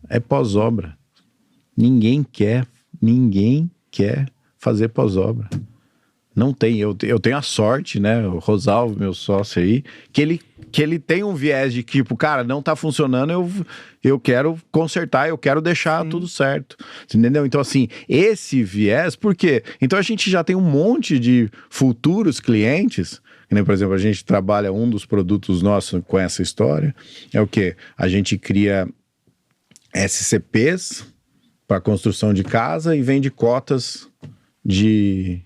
é pós-obra. Ninguém quer fazer pós-obra. Não tem. Eu tenho a sorte, né? O Rosalvo, meu sócio aí, que ele tem um viés de tipo, cara, não tá funcionando, eu quero consertar, eu quero deixar tudo certo. Entendeu? Então, assim, esse viés, por quê? Então a gente já tem um monte de futuros clientes. Por exemplo, a gente trabalha um dos produtos nossos com essa história. É o quê? A gente cria SCPs para construção de casa e vende cotas de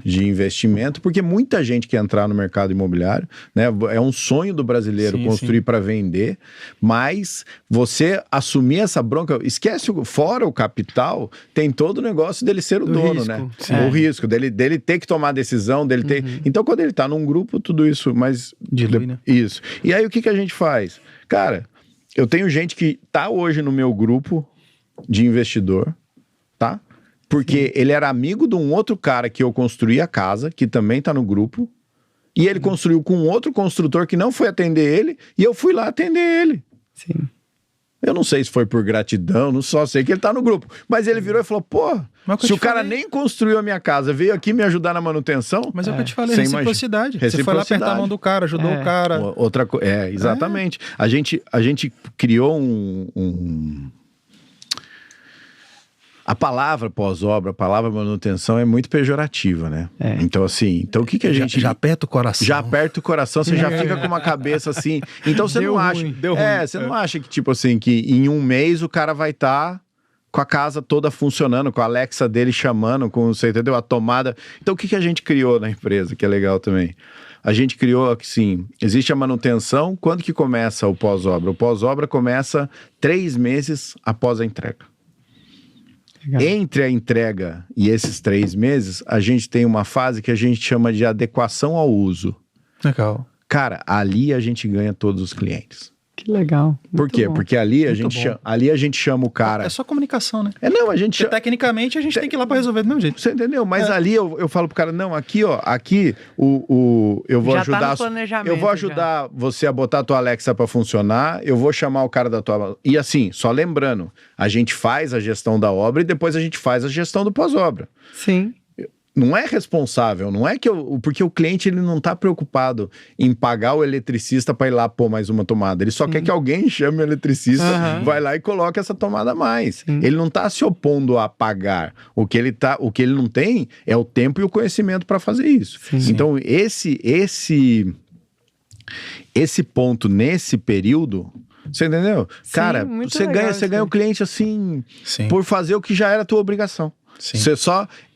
investimento, porque muita gente quer entrar no mercado imobiliário, né? É um sonho do brasileiro construir para vender, mas você assumir essa bronca, esquece, fora o capital, tem todo o negócio dele ser o dono, risco, né? O risco dele ter que tomar a decisão, dele ter... Então, quando ele tá num grupo, tudo isso, mas... Dilui, né? Isso. E aí, o que a gente faz? Cara, eu tenho gente que tá hoje no meu grupo de investidor, tá? Porque ele era amigo de um outro cara que eu construí a casa, que também tá no grupo, e ele construiu com outro construtor que não foi atender ele, e eu fui lá atender ele. Sim. Eu não sei se foi por gratidão, não só sei que ele tá no grupo. Mas ele virou e falou, pô, se o cara nem construiu a minha casa, veio aqui me ajudar na manutenção... Mas é o que eu te falei, reciprocidade. Você foi lá apertar a mão do cara, ajudou o cara. Exatamente. A gente criou A palavra pós-obra, a palavra manutenção é muito pejorativa, né? Então, assim, o que a gente... Já aperta o coração. Já aperta o coração, você já fica com uma cabeça assim... Então, você não acha... Você não acha que, tipo assim, que em um mês o cara vai estar com a casa toda funcionando, com a Alexa dele chamando, com, você entendeu? A tomada... Então, o que a gente criou na empresa, que é legal também? A gente criou, assim, existe a manutenção, quando que começa o pós-obra? O pós-obra começa 3 meses após a entrega. Legal. Entre a entrega e esses 3 meses, a gente tem uma fase que a gente chama de adequação ao uso. Legal. Cara, ali a gente ganha todos os clientes. Que legal. Por quê? Bom. Porque ali a gente chama o cara... É só comunicação, né? Não, a gente chama... Tecnicamente a gente tem que ir lá pra resolver do mesmo jeito. Você entendeu? Mas ali eu falo pro cara, não, aqui eu vou já ajudar... Tá no planejamento, eu vou ajudar você a botar a tua Alexa pra funcionar, eu vou chamar o cara da tua... E assim, só lembrando, a gente faz a gestão da obra e depois a gente faz a gestão do pós-obra. Sim. Não é responsável, não é que porque o cliente ele não tá preocupado em pagar o eletricista para ir lá pôr mais uma tomada. Ele só quer que alguém chame o eletricista, vai lá e coloque essa tomada a mais. Ele não tá se opondo a pagar. O que ele não tem é o tempo e o conhecimento para fazer isso. Então, esse ponto nesse período, você entendeu? Cara, você ganha o cliente assim por fazer o que já era a tua obrigação. Você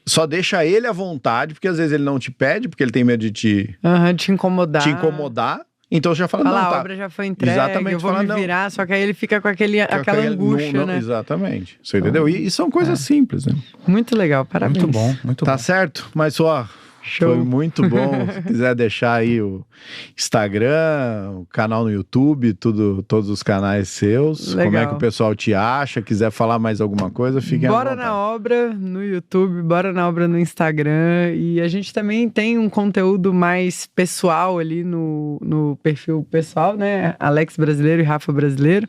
só deixa ele à vontade, porque às vezes ele não te pede, porque ele tem medo de te incomodar. Então já fala, a obra já foi entregue, eu vou me virar, só que aí ele fica com aquela angústia, né? Exatamente. Você entendeu? E são coisas simples, né? Muito legal, parabéns. Muito bom, muito bom. Tá certo? Mas Show. Foi muito bom. Se quiser deixar aí o Instagram, o canal no YouTube, todos os canais seus. Legal. Como é que o pessoal te acha? Quiser falar mais alguma coisa, fiquem à Bora vontade. na obra no YouTube, bora na obra no Instagram. E a gente também tem um conteúdo mais pessoal ali no perfil pessoal, né? Alex Brasileiro e Rafa Brasileiro.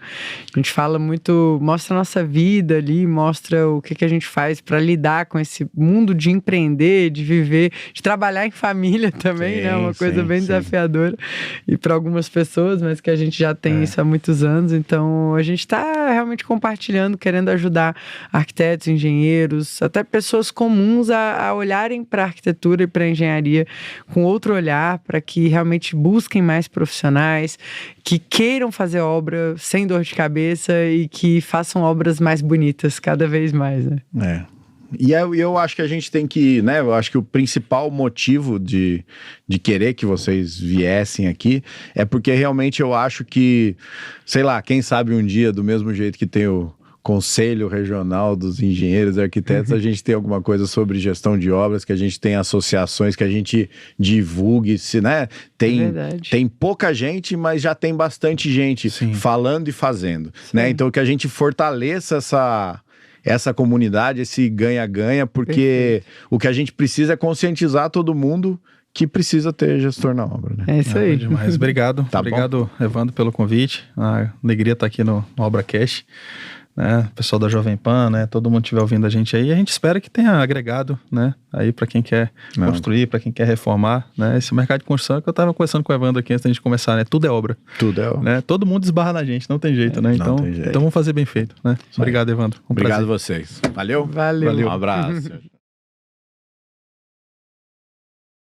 A gente fala muito, mostra a nossa vida ali, mostra o que a gente faz para lidar com esse mundo de empreender, de viver, de trabalhar em família também, né? Uma coisa bem desafiadora e para algumas pessoas, mas que a gente já tem isso há muitos anos. Então a gente está realmente compartilhando, querendo ajudar arquitetos, engenheiros, até pessoas comuns a olharem para a arquitetura e para a engenharia com outro olhar, para que realmente busquem mais profissionais, que queiram fazer obra sem dor de cabeça e que façam obras mais bonitas cada vez mais, né? E eu acho que a gente tem que, né? Eu acho que o principal motivo de querer que vocês viessem aqui é porque realmente eu acho que, sei lá, quem sabe um dia, do mesmo jeito que tem o Conselho Regional dos Engenheiros e Arquitetos, a gente tem alguma coisa sobre gestão de obras, que a gente tem associações, que a gente divulgue, né? Tem pouca gente, mas já tem bastante gente falando e fazendo, né? Então que a gente fortaleça essa comunidade, esse ganha-ganha, porque o que a gente precisa é conscientizar todo mundo que precisa ter gestor na obra, né? É isso aí. Demais. Obrigado. Obrigado, Evandro, pelo convite. A alegria estar aqui no ObraCast. Né, pessoal da Jovem Pan, né, todo mundo estiver ouvindo a gente aí, a gente espera que tenha agregado, né, aí para quem quer construir, para quem quer reformar, né, esse mercado de construção que eu estava conversando com o Evandro aqui antes da gente começar, né, tudo é obra. Tudo é obra. Né, todo mundo esbarra na gente, não tem jeito, né, então vamos fazer bem feito, né. Obrigado, Evandro. Obrigado a vocês. Valeu. Valeu. Um abraço.